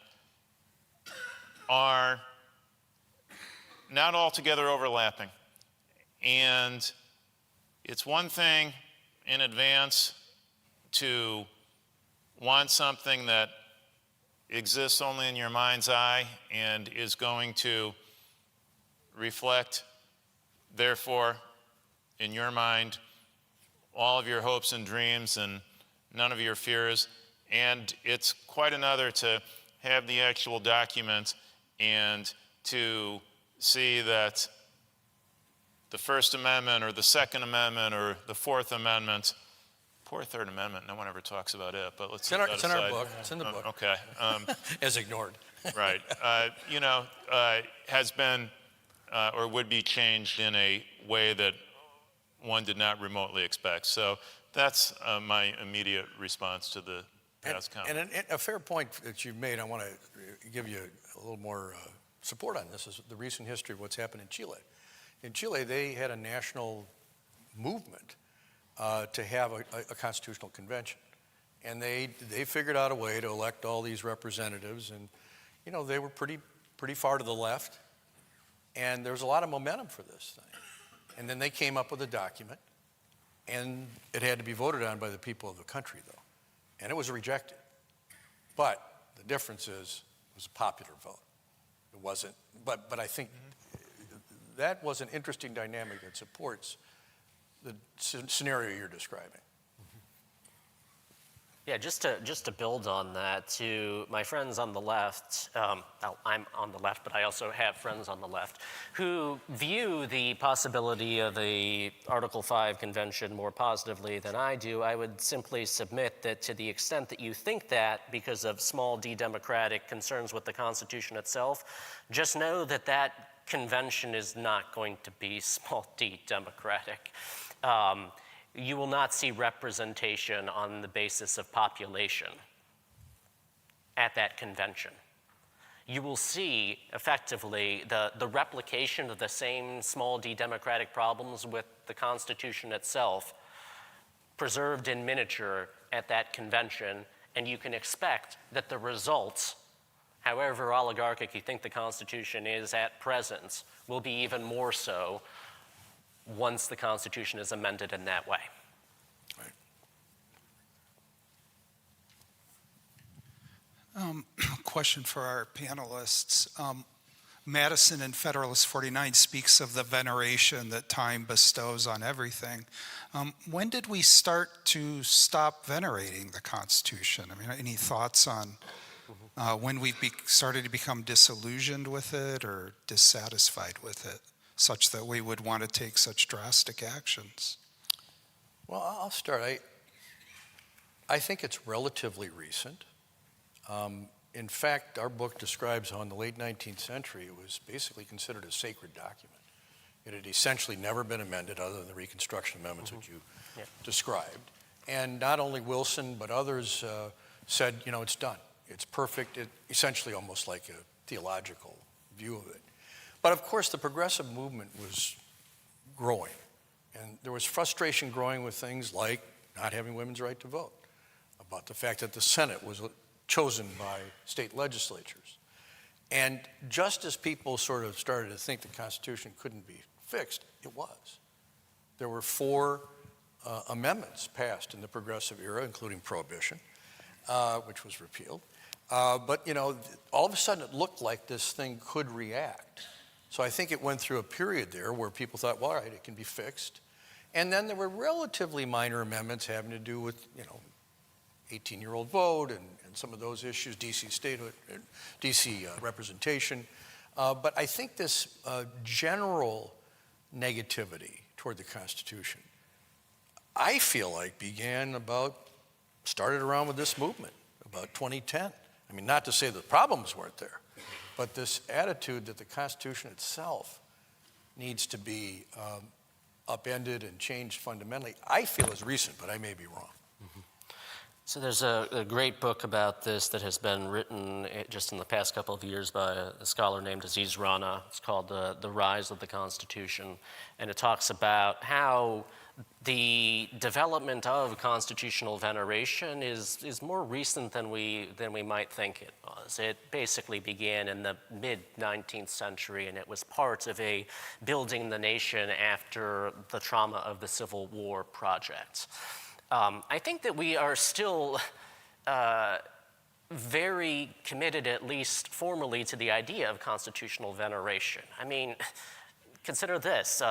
are not altogether overlapping. And it's one thing in advance to want something that exists only in your mind's eye and is going to reflect, therefore, in your mind, all of your hopes and dreams and none of your fears. And it's quite another to have the actual document and to see that the First Amendment or the Second Amendment or the Fourth Amendment, poor Third Amendment, no one ever talks about it, but let's set that It's in our aside. book. It's in the book. Okay. As ignored. Right. Has been or would be changed in a way that one did not remotely expect. So that's my immediate response to the past comment. And a fair point that you've made, I want to give you a little more support on this, is the recent history of what's happened in Chile. In Chile, they had a national movement to have a constitutional convention. And they figured out a way to elect all these representatives, and they were pretty far to the left, and there was a lot of momentum for this thing. And then they came up with a document, and it had to be voted on by the people of the country, though, and it was rejected. But the difference is it was a popular vote. It wasn't, but I think that was an interesting dynamic that supports the scenario you're describing. Yeah, just to build on that, to my friends on the left, well, I'm on the left, but I also have friends on the left, who view the possibility of a Article 5 convention more positively than I do. I would simply submit that to the extent that you think that because of small d democratic concerns with the Constitution itself, just know that that convention is not going to be small d democratic. You will not see representation on the basis of population at that convention. You will see, effectively, the replication of the same small d democratic problems with the Constitution itself preserved in miniature at that convention, and you can expect that the results, however oligarchic you think the Constitution is at present, will be even more so once the Constitution is amended in that way. Question for our panelists. Madison in Federalist 49 speaks of the veneration that time bestows on everything. When did we start to stop venerating the Constitution? I mean, any thoughts on when we started to become disillusioned with it or dissatisfied with it, such that we would want to take such drastic actions? Well, I'll start. I think it's relatively recent. In fact, our book describes how in the late 19th century it was basically considered a sacred document. It had essentially never been amended other than the Reconstruction Amendments which you described. And not only Wilson, but others said, you know, it's done. It's perfect. Essentially almost like a theological view of it. But of course, the progressive movement was growing. And there was frustration growing with things like not having women's right to vote, about the fact that the Senate was chosen by state legislatures. And just as people sort of started to think the Constitution couldn't be fixed, it was. There were 4 amendments passed in the progressive era, including prohibition, which was repealed. But, you know, all of a sudden it looked like this thing could react. So I think it went through a period there where people thought, well, all right, it can be fixed. And then there were relatively minor amendments having to do with, you know, 18-year-old vote and some of those issues, DC statehood, DC representation. But I think this general negativity toward the Constitution, I feel like started around with this movement, about 2010. I mean, not to say the problems weren't there, but this attitude that the Constitution itself needs to be upended and changed fundamentally, I feel is recent, but I may be wrong. So there's a great book about this that has been written just in the past couple of years by a scholar named Aziz Rana. It's called The Rise of the Constitution, and it talks about how the development of constitutional veneration is more recent than we might think it was. It basically began in the mid-19th century, and it was part of a building the nation after the trauma of the Civil War project. I think that we are still very committed, at least formally, to the idea of constitutional veneration. I mean, consider this,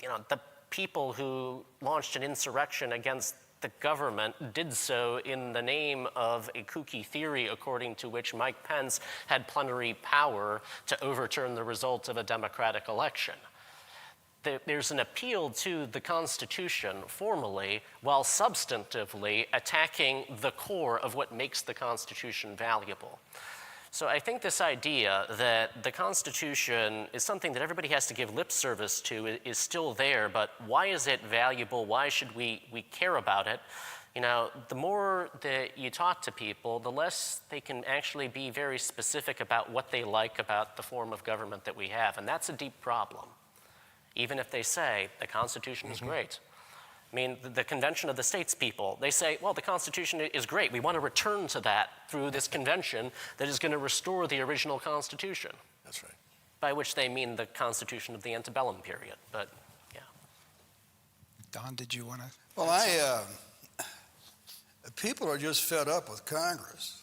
you know, the people who launched an insurrection against the government did so in the name of a kooky theory according to which Mike Pence had plenary power to overturn the result of a democratic election. There's an appeal to the Constitution formally while substantively attacking the core of what makes the Constitution valuable. So I think this idea that the Constitution is something that everybody has to give lip service to is still there, but why is it valuable? Why should we care about it? You know, the more that you talk to people, the less they can actually be very specific about what they like about the form of government that we have, and that's a deep problem. Even if they say the Constitution is great. I mean, the Convention of the States people, they say, well, the Constitution is great. We want to return to that through this convention that is going to restore the original Constitution. That's right. By which they mean the Constitution of the antebellum period, but yeah. Don, did you want to? Well, people are just fed up with Congress.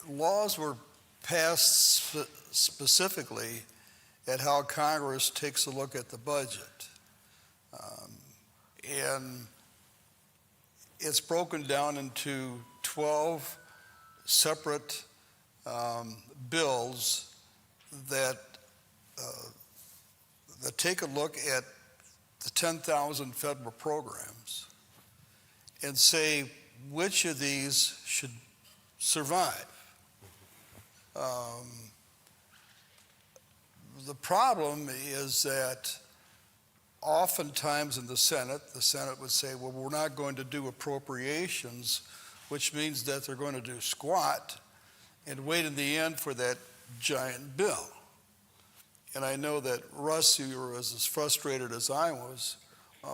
Laws were passed specifically at how Congress takes a look at the budget. And it's broken down into 12 separate bills that take a look at the 10,000 federal programs and say which of these should survive. The problem is that oftentimes in the Senate would say, well, we're not going to do appropriations, which means that they're going to do squat and wait in the end for that giant bill. And I know that Russ, you were as frustrated as I was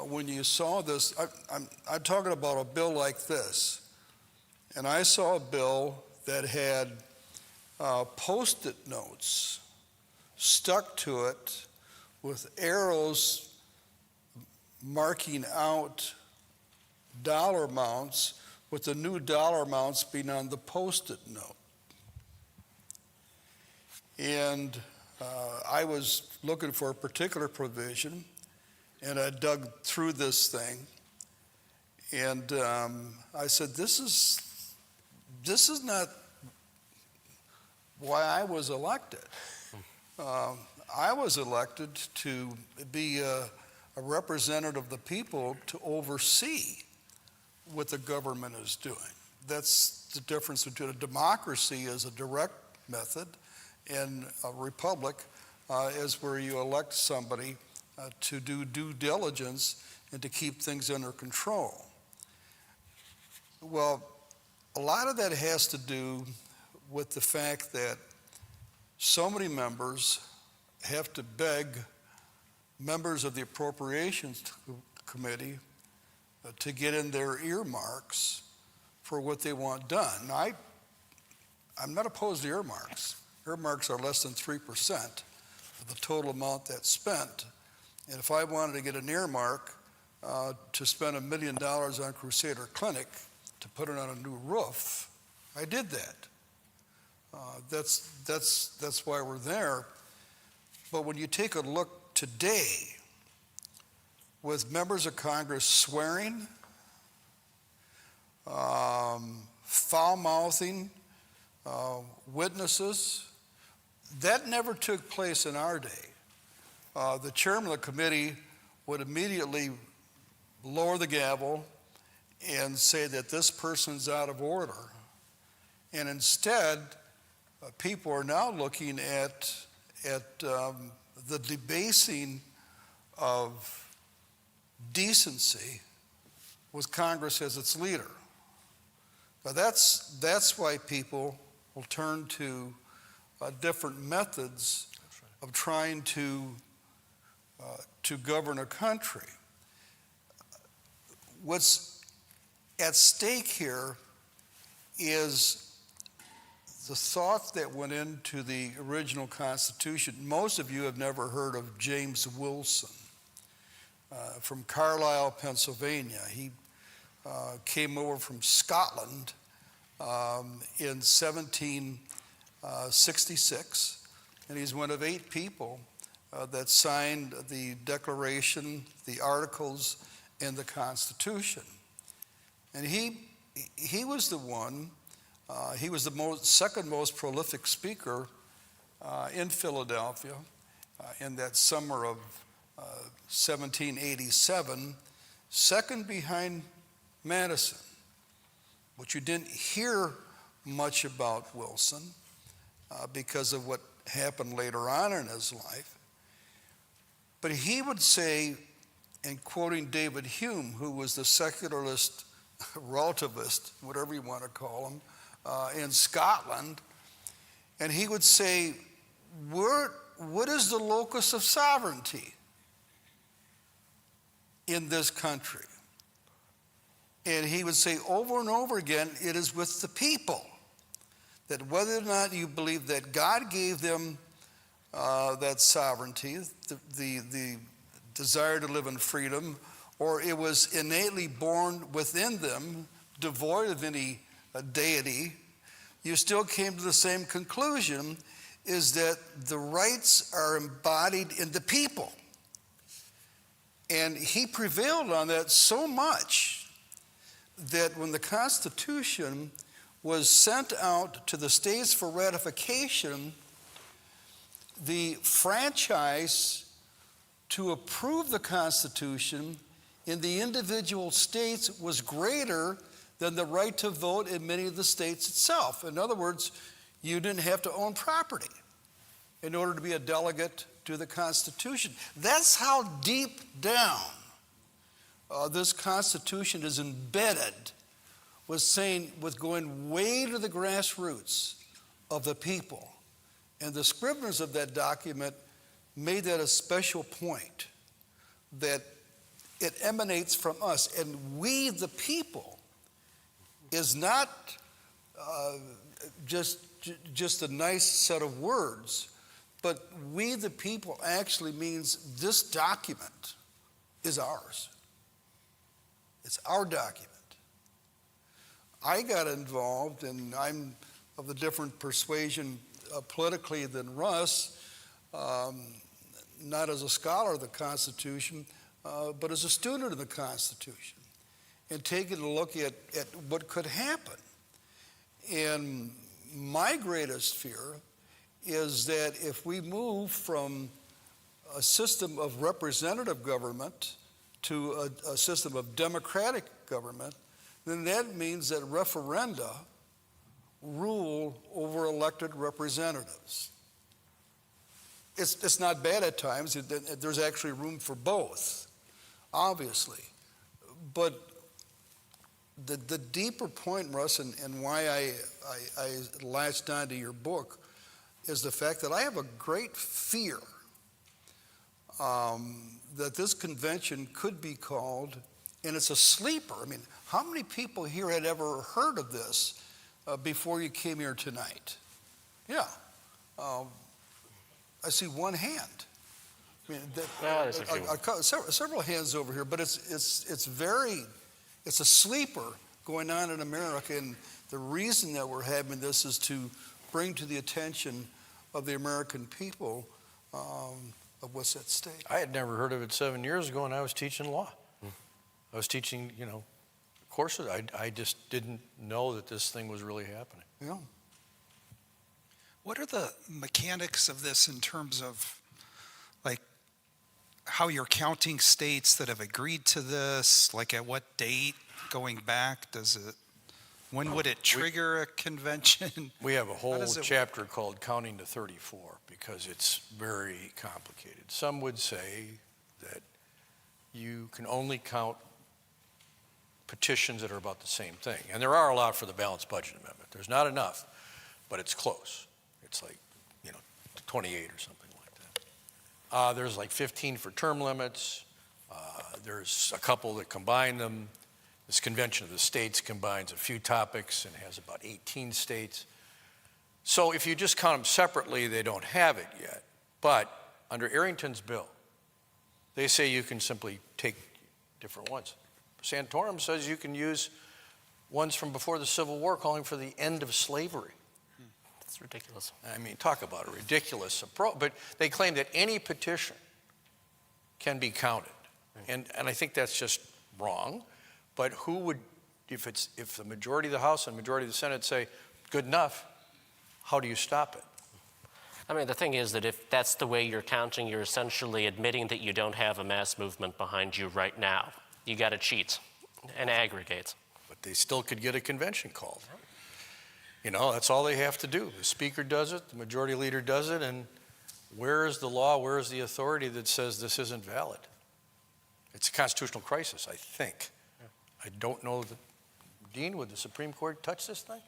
when you saw this. I'm talking about a bill like this. And I saw a bill that had Post-it notes stuck to it with arrows marking out dollar amounts, with the new dollar amounts being on the Post-it note. And I was looking for a particular provision, and I dug through this thing, and I said, this is not why I was elected. I was elected to be a representative of the people, to oversee what the government is doing. That's the difference between a democracy as a direct method and a republic is where you elect somebody to do due diligence and to keep things under control. Well, a lot of that has to do with the fact that so many members have to beg members of the Appropriations Committee to get in their earmarks for what they want done. Now, I'm not opposed to earmarks. Earmarks are less than 3% of the total amount that's spent. And if I wanted to get an earmark to spend $1 million on Crusader Clinic to put it on a new roof, I did that. That's why we're there. But when you take a look today, with members of Congress swearing, foul-mouthing witnesses, that never took place in our day. The chairman of the committee would immediately lower the gavel and say that this person's out of order. And instead, people are now looking at the debasing of decency with Congress as its leader. Now that's why people will turn to different methods of trying to govern a country. What's at stake here is the thought that went into the original Constitution. Most of you have never heard of James Wilson from Carlisle, Pennsylvania. He came over from Scotland in 1766, and he's one of 8 people that signed the Declaration, the Articles, and the Constitution. And he was the one. He was the second most prolific speaker in Philadelphia in that summer of 1787, second behind Madison, but you didn't hear much about Wilson because of what happened later on in his life. But he would say, and quoting David Hume, who was the secularist, relativist, whatever you want to call him, in Scotland, and he would say, what is the locus of sovereignty in this country? And he would say over and over again, it is with the people. That whether or not you believe that God gave them that sovereignty, the desire to live in freedom, or it was innately born within them, devoid of any deity, you still came to the same conclusion. is that the rights are embodied in the people. And he prevailed on that so much that when the Constitution was sent out to the states for ratification, the franchise to approve the Constitution in the individual states was greater than the right to vote in many of the states itself. In other words, you didn't have to own property in order to be a delegate to the Constitution. That's how deep down this Constitution is embedded, with going way to the grassroots of the people. And the scriveners of that document made that a special point, that it emanates from us. And we, the people, is not just a nice set of words, but we, the people, actually means this document is ours. It's our document. I got involved, and I'm of a different persuasion politically than Russ, not as a scholar of the Constitution, but as a student of the Constitution, and taking a look at what could happen. And my greatest fear is that if we move from a system of representative government to a system of democratic government, then that means that referenda rule over elected representatives. It's not bad at times. There's actually room for both, obviously. But the deeper point, Russ, and why I latched onto your book is the fact that I have a great fear that this convention could be called, and it's a sleeper. I mean, how many people here had ever heard of this before you came here tonight? Yeah. I see one hand. I mean, there's a few. several hands over here, but it's a sleeper going on in America, and the reason that we're having this is to bring to the attention of the American people of what's at stake. I had never heard of it 7 years ago, and I was teaching law. I was teaching, courses. I just didn't know that this thing was really happening. Yeah. What are the mechanics of this in terms of, like, how you're counting states that have agreed to this? Like, at what date going back? When would it trigger a convention? We have a whole does it chapter called Counting to 34 because it's very complicated. Some would say that you can only count petitions that are about the same thing. And there are a lot for the balanced budget amendment. There's not enough, but it's close. It's like, 28 or something like that. There's like 15 for term limits. There's a couple that combine them. This Convention of the States combines a few topics and has about 18 states. So if you just count them separately, they don't have it yet. But under Arrington's bill, they say you can simply take different ones. Santorum says you can use ones from before the Civil War calling for the end of slavery. It's ridiculous. I mean, talk about a ridiculous approach. But they claim that any petition can be counted. And I think that's just wrong. But who would, if the majority of the House and majority of the Senate say, good enough, how do you stop it? I mean, the thing is that if that's the way you're counting, you're essentially admitting that you don't have a mass movement behind you right now. You got to cheat and aggregate. But they still could get a convention called. That's all they have to do. The speaker does it, the majority leader does it, and where is the law, where is the authority that says this isn't valid? It's a constitutional crisis, I think. I don't know, Dean, would the Supreme Court touch this thing?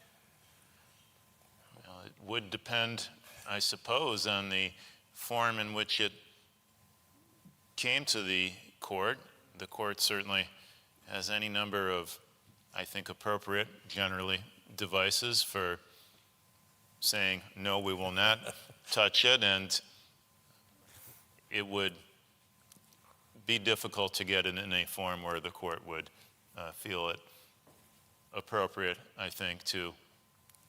Well, it would depend, I suppose, on the form in which it came to the court. The court certainly has any number of, I think, appropriate, generally, devices for saying, no, we will not touch it, and it would be difficult to get it in a form where the court would feel it appropriate, I think, to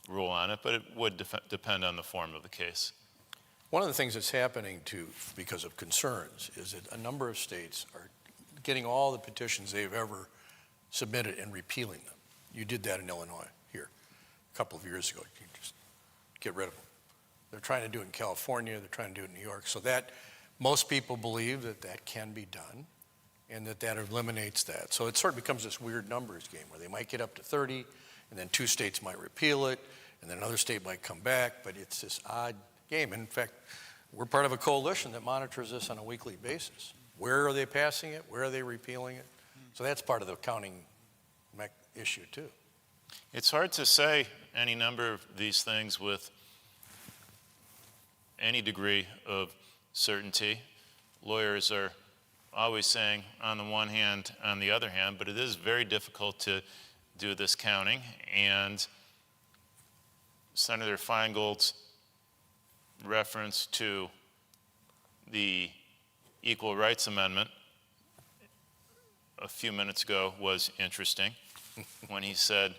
rule on it, but it would depend on the form of the case. One of the things that's happening too, because of concerns, is that a number of states are getting all the petitions they've ever submitted and repealing them. You did that in Illinois here a couple of years ago. You just get rid of them. They're trying to do it in California. They're trying to do it in New York. So that most people believe that that can be done and that that eliminates that. So it sort of becomes this weird numbers game where they might get up to 30 and then 2 states might repeal it and then another state might come back, but it's this odd game. In fact, we're part of a coalition that monitors this on a weekly basis. Where are they passing it? Where are they repealing it? So that's part of the counting issue too. It's hard to say any number of these things with any degree of certainty. Lawyers are always saying on the one hand, on the other hand, but it is very difficult to do this counting. And Senator Feingold's reference to the Equal Rights Amendment a few minutes ago was interesting. When he said,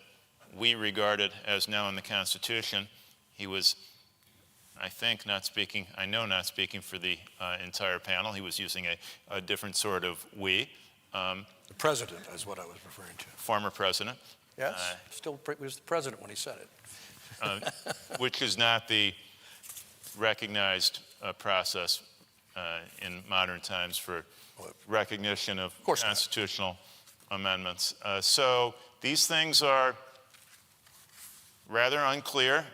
we regard it as now in the Constitution, he was, I think, not speaking for the entire panel. He was using a different sort of we. The president is what I was referring to. Former president. Yes, he was the president when he said it. Which is not the recognized process in modern times for recognition of constitutional amendments. So these things are rather unclear.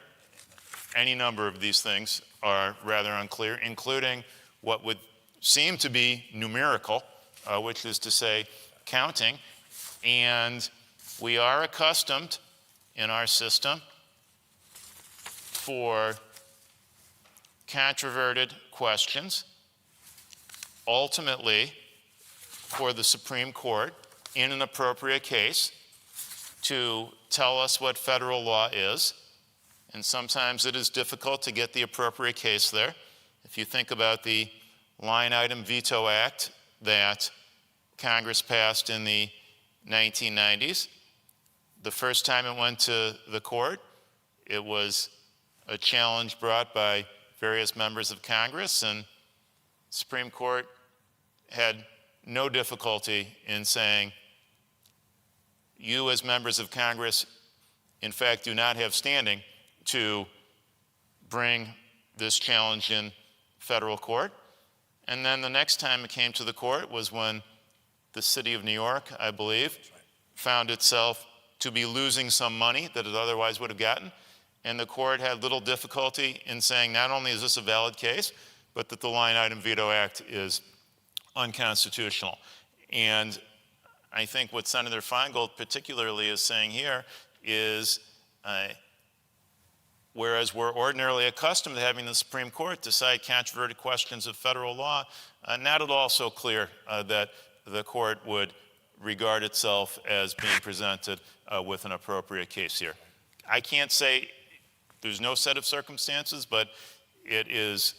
Any number of these things are rather unclear, including what would seem to be numerical, which is to say counting. And we are accustomed in our system for controverted questions, ultimately for the Supreme Court in an appropriate case to tell us what federal law is. And sometimes it is difficult to get the appropriate case there. If you think about the Line Item Veto Act that Congress passed in the 1990s, the first time it went to the court, it was a challenge brought by various members of Congress, and the Supreme Court had no difficulty in saying, you as members of Congress, in fact, do not have standing to bring this challenge in federal court. And then the next time it came to the court was when the city of New York, I believe, found itself to be losing some money that it otherwise would have gotten. And the court had little difficulty in saying not only is this a valid case, but that the Line Item Veto Act is unconstitutional. And I think what Senator Feingold particularly is saying here is, whereas we're ordinarily accustomed to having the Supreme Court decide controverted questions of federal law, not at all so clear that the court would regard itself as being presented with an appropriate case here. I can't say there's no set of circumstances, but it is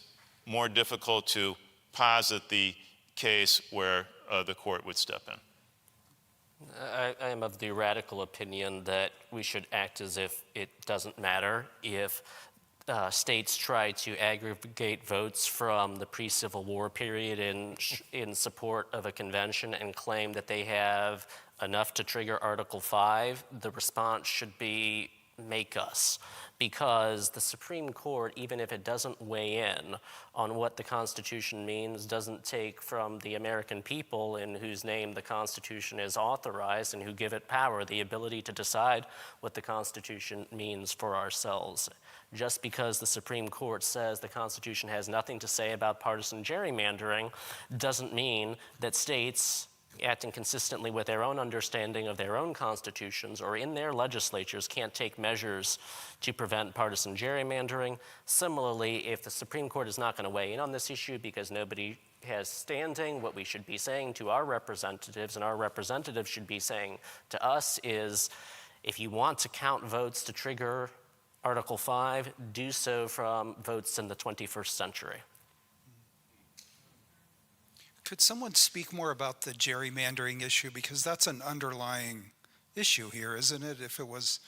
more difficult to posit the case where the court would step in. I am of the radical opinion that we should act as if it doesn't matter if states try to aggregate votes from the pre-Civil War period in support of a convention and claim that they have enough to trigger Article 5. The response should be, make us. Because the Supreme Court, even if it doesn't weigh in on what the Constitution means, doesn't take from the American people in whose name the Constitution is authorized and who give it power the ability to decide what the Constitution means for ourselves. Just because the Supreme Court says the Constitution has nothing to say about partisan gerrymandering doesn't mean that states acting consistently with their own understanding of their own constitutions or in their legislatures can't take measures to prevent partisan gerrymandering. Similarly, if the Supreme Court is not going to weigh in on this issue because nobody has standing, what we should be saying to our representatives, and our representatives should be saying to us, is if you want to count votes to trigger Article 5, do so from votes in the 21st century. Could someone speak more about the gerrymandering issue? Because that's an underlying issue here, isn't it? If it was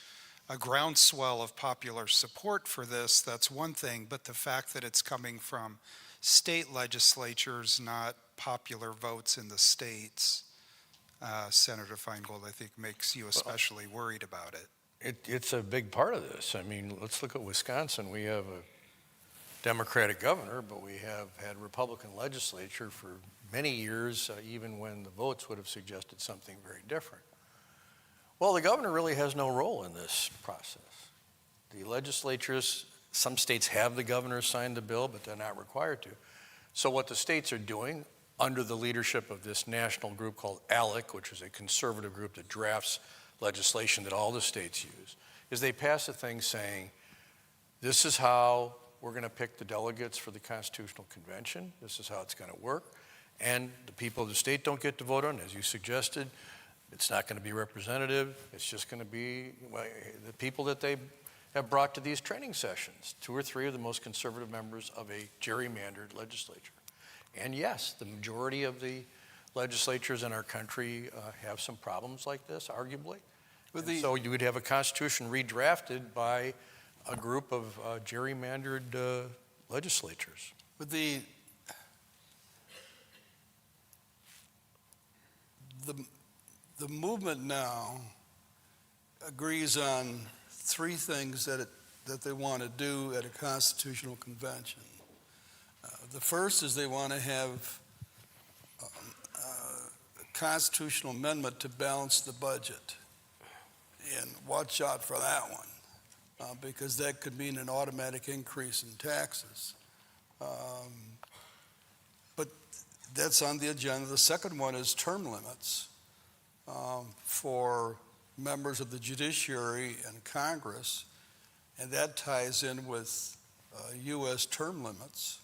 a groundswell of popular support for this, that's one thing, but the fact that it's coming from state legislatures, not popular votes in the states, Senator Feingold, I think makes you especially worried about it. It's a big part of this. I mean, let's look at Wisconsin. We have a Democratic governor, but we have had Republican legislature for many years, even when the votes would have suggested something very different. Well, the governor really has no role in this process. The legislatures, some states have the governor sign the bill, but they're not required to. So what the states are doing, under the leadership of this national group called ALEC, which is a conservative group that drafts legislation that all the states use, is they pass a thing saying, this is how we're going to pick the delegates for the Constitutional Convention. This is how it's going to work. And the people of the state don't get to vote on it, as you suggested. It's not going to be representative. It's just going to be the people that they have brought to these training sessions, 2 or 3 of the most conservative members of a gerrymandered legislature. And yes, the majority of the legislatures in our country have some problems like this, arguably. So you would have a constitution redrafted by a group of gerrymandered legislatures. But the movement now agrees on 3 things that they want to do at a constitutional convention. The first is they want to have a constitutional amendment to balance the budget. And watch out for that one, because that could mean an automatic increase in taxes. But that's on the agenda. The second one is term limits for members of the judiciary and Congress, and that ties in with U.S. term limits,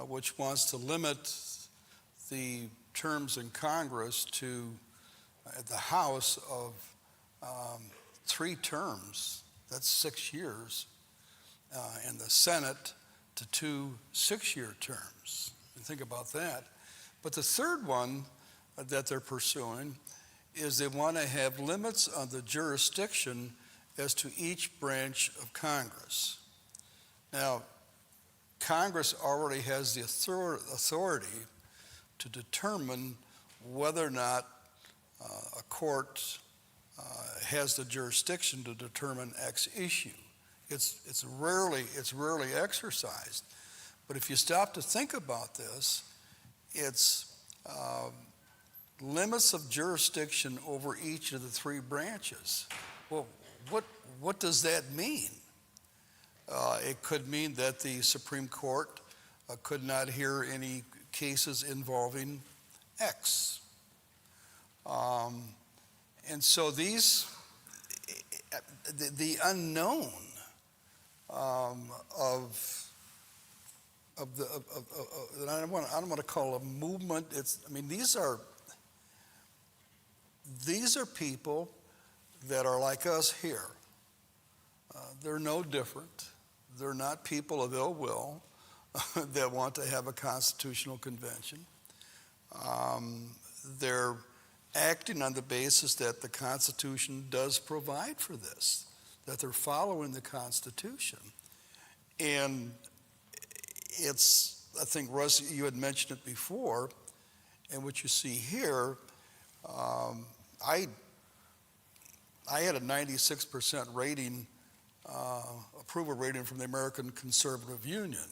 which wants to limit the terms in Congress to the House of 3 terms, that's 6 years, and the Senate to 2 6-year terms. Think about that. But the third one that they're pursuing is they want to have limits on the jurisdiction as to each branch of Congress. Now, Congress already has the authority to determine whether or not a court has the jurisdiction to determine X issue. It's rarely exercised. But if you stop to think about this, it's limits of jurisdiction over each of the 3 branches. Well, what does that mean? It could mean that the Supreme Court could not hear any cases involving X. And so the unknown I don't want to call it a movement. These are people that are like us here. They're no different. They're not people of ill will that want to have a constitutional convention. They're acting on the basis that the Constitution does provide for this, that they're following the Constitution. And I think, Russ, you had mentioned it before, and what you see here, I had a 96% rating, approval rating from the American Conservative Union.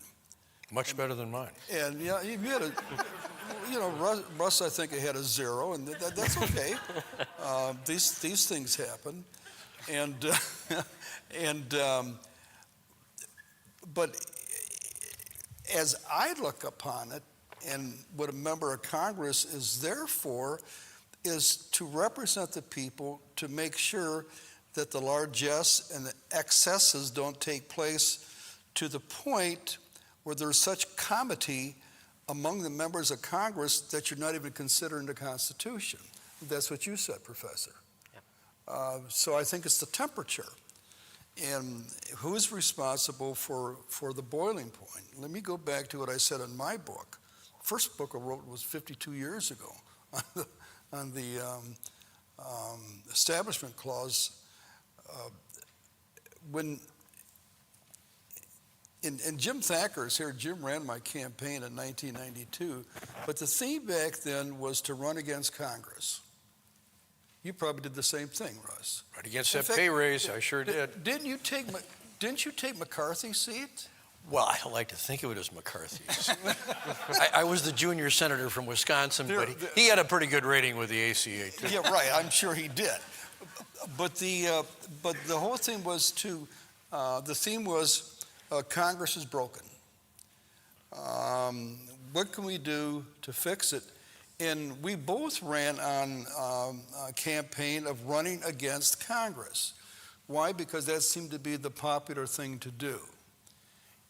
Much better than mine. And yeah, you had Russ, I think, had a 0, and that's okay. These things happen, but as I look upon it, and what a member of Congress is there for, is to represent the people, to make sure that the largesse and the excesses don't take place to the point where there's such comity among the members of Congress that you're not even considering the Constitution. That's what you said, Professor. Yep. So I think it's the temperature. And who is responsible for the boiling point? Let me go back to what I said in my book. First book I wrote was 52 years ago on the Establishment Clause. when, and Jim Thacker's here, Jim ran my campaign in 1992, but the theme back then was to run against Congress. You probably did the same thing, Russ. Right against In that fact, pay raise, I sure did. Didn't you take McCarthy's seat? Well, I don't like to think of it as McCarthy's. I was the junior senator from Wisconsin, but he had a pretty good rating with the ACA, too. Yeah, right, I'm sure he did. But the whole thing was the theme was Congress is broken. What can we do to fix it? And we both ran on a campaign of running against Congress. Why? Because that seemed to be the popular thing to do.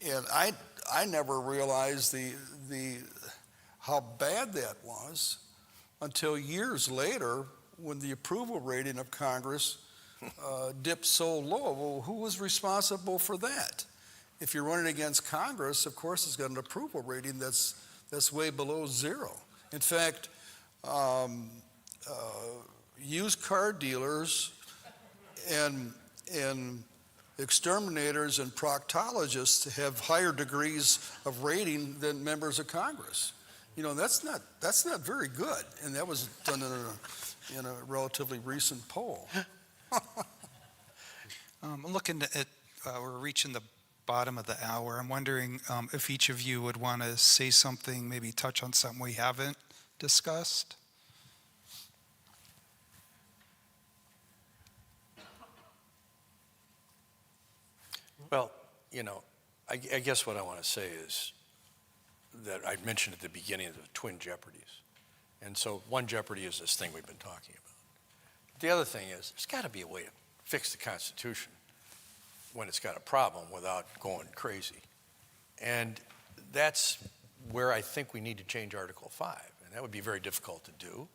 And I never realized how bad that was until years later when the approval rating of Congress dipped so low. Well, who was responsible for that? If you're running against Congress, of course, it's got an approval rating that's way below zero. In fact, used car dealers and exterminators and proctologists have higher degrees of rating than members of Congress. You know, that's not very good, and that was done in a relatively recent poll. I'm looking at, we're reaching the bottom of the hour. I'm wondering if each of you would want to say something, maybe touch on something we haven't discussed. Well, you know, I guess what I want to say is that I mentioned at the beginning of the twin jeopardies. And so one jeopardy is this thing we've been talking about. The other thing is there's got to be a way to fix the Constitution when it's got a problem without going crazy. And that's where I think we need to change Article 5. And that would be very difficult to do.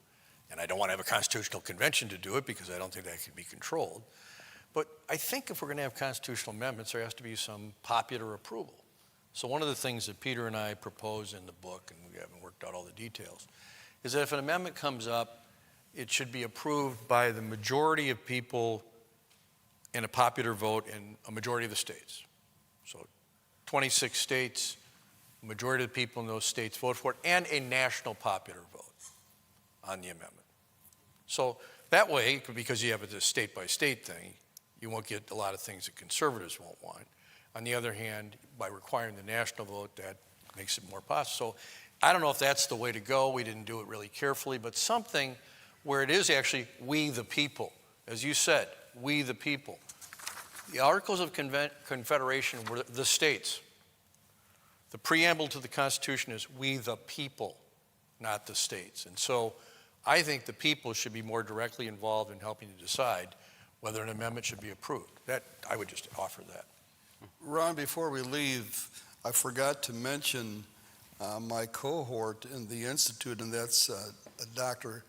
And I don't want to have a constitutional convention to do it because I don't think that can be controlled. But I think if we're going to have constitutional amendments, there has to be some popular approval. So one of the things that Peter and I propose in the book, and we haven't worked out all the details, is that if an amendment comes up, it should be approved by the majority of people in a popular vote in a majority of the states. So 26 states, majority of the people in those states vote for it, and a national popular vote on the amendment. So that way, because you have a state-by-state thing, you won't get a lot of things that conservatives won't want. On the other hand, by requiring the national vote, that makes it more possible. So I don't know if that's the way to go. We didn't do it really carefully, but something where it is actually we the people. As you said, we the people. The Articles of Confederation were the states. The preamble to the Constitution is we the people, not the states. And so I think the people should be more directly involved in helping to decide whether an amendment should be approved. That, I would just offer that. Ron, before we leave, I forgot to mention my cohort in the Institute, and that's Dr.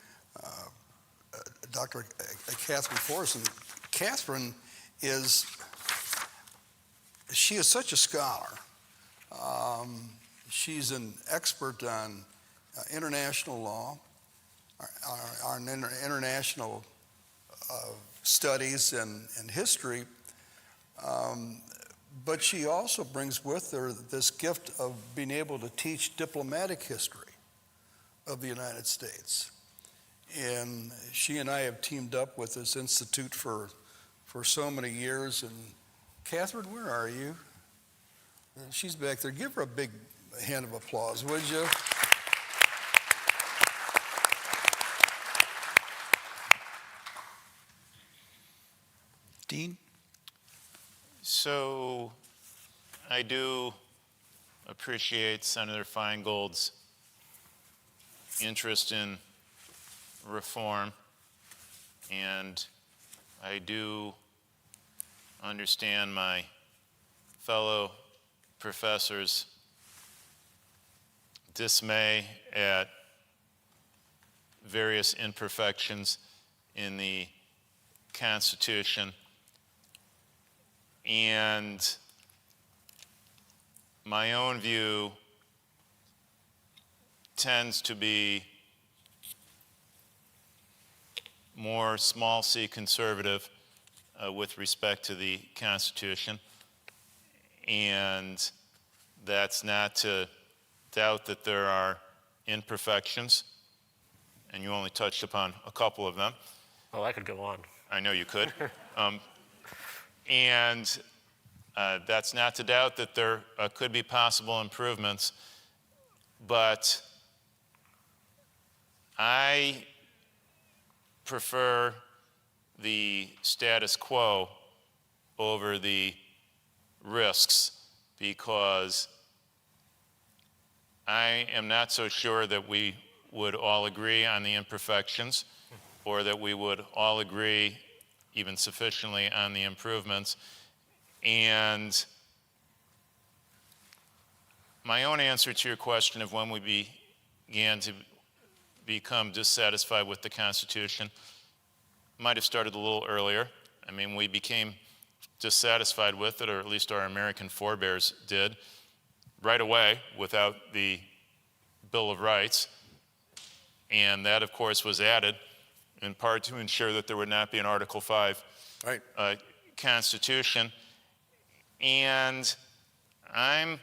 Catherine Forrest. And Catherine she is such a scholar. She's an expert on international law, on international studies and history. But she also brings with her this gift of being able to teach diplomatic history of the United States. And she and I have teamed up with this institute for so many years. And Catherine, where are you? She's back there. Give her a big hand of applause, would you? Dean? So I do appreciate Senator Feingold's interest in reform, and I do understand my fellow professors' dismay at various imperfections in the Constitution. And my own view tends to be more small c conservative with respect to the Constitution. And that's not to doubt that there are imperfections, and you only touched upon a couple of them. Oh, I could go on. I know you could. And that's not to doubt that there could be possible improvements, but I prefer the status quo over the risks, because I am not so sure that we would all agree on the imperfections, or that we would all agree even sufficiently on the improvements. And my own answer to your question of when we began to become dissatisfied with the Constitution might have started a little earlier. I mean, we became dissatisfied with it, or at least our American forebears did, right away without the Bill of Rights. And that, of course, was added in part to ensure that there would not be an Article 5 Constitution. And I'm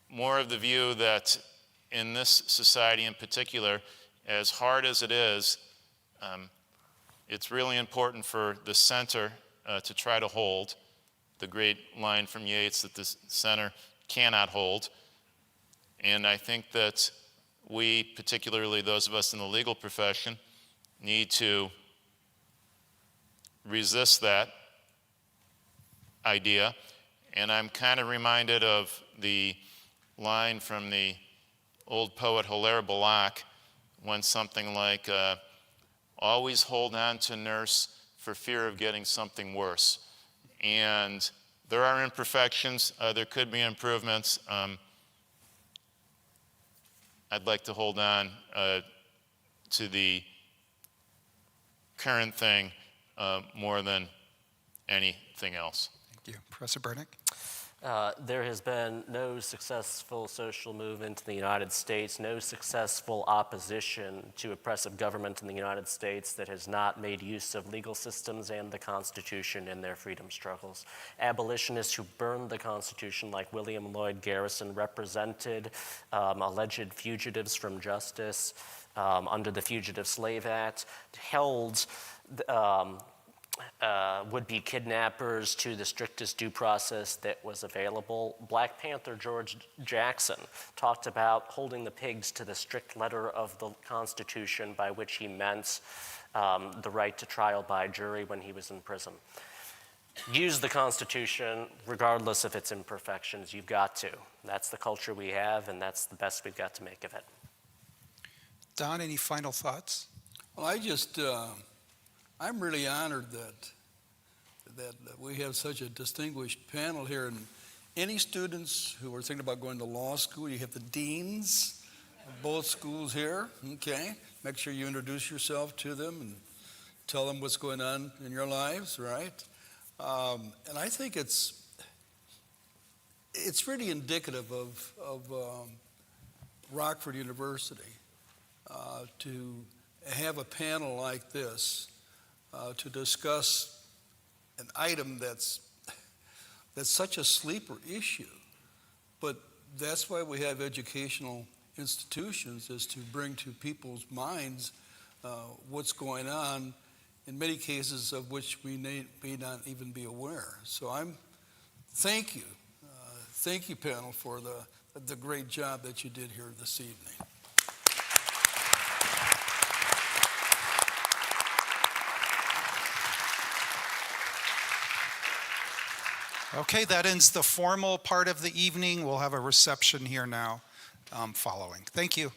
more of the view that in this society in particular, as hard as it is, it's really important for the center to try to hold the great line from Yeats that the center cannot hold. And I think that we, particularly those of us in the legal profession, need to resist that idea. And I'm kind of reminded of the line from the old poet Hilaire Belloc, when something like, always hold on to nurse for fear of getting something worse. And there are imperfections, there could be improvements. I'd like to hold on to the current thing more than anything else. Thank you. Professor Burnick? There has been no successful social movement in the United States, no successful opposition to oppressive government in the United States that has not made use of legal systems and the Constitution in their freedom struggles. Abolitionists who burned the Constitution, like William Lloyd Garrison, represented alleged fugitives from justice under the Fugitive Slave Act, held would-be kidnappers to the strictest due process that was available. Black Panther George Jackson talked about holding the pigs to the strict letter of the Constitution, by which he meant the right to trial by jury when he was in prison. Use the Constitution regardless of its imperfections. You've got to. That's the culture we have, and that's the best we've got to make of it. Don, any final thoughts? Well, I'm really honored that we have such a distinguished panel here. And any students who are thinking about going to law school, you have the deans of both schools here. Okay, make sure you introduce yourself to them and tell them what's going on in your lives, right? And I think it's really indicative of Rockford University to have a panel like this to discuss an item that's such a sleeper issue. But that's why we have educational institutions, is to bring to people's minds what's going on, in many cases of which we may not even be aware. So thank you panel, for the great job that you did here this evening. Okay, that ends the formal part of the evening. We'll have a reception here now following. Thank you.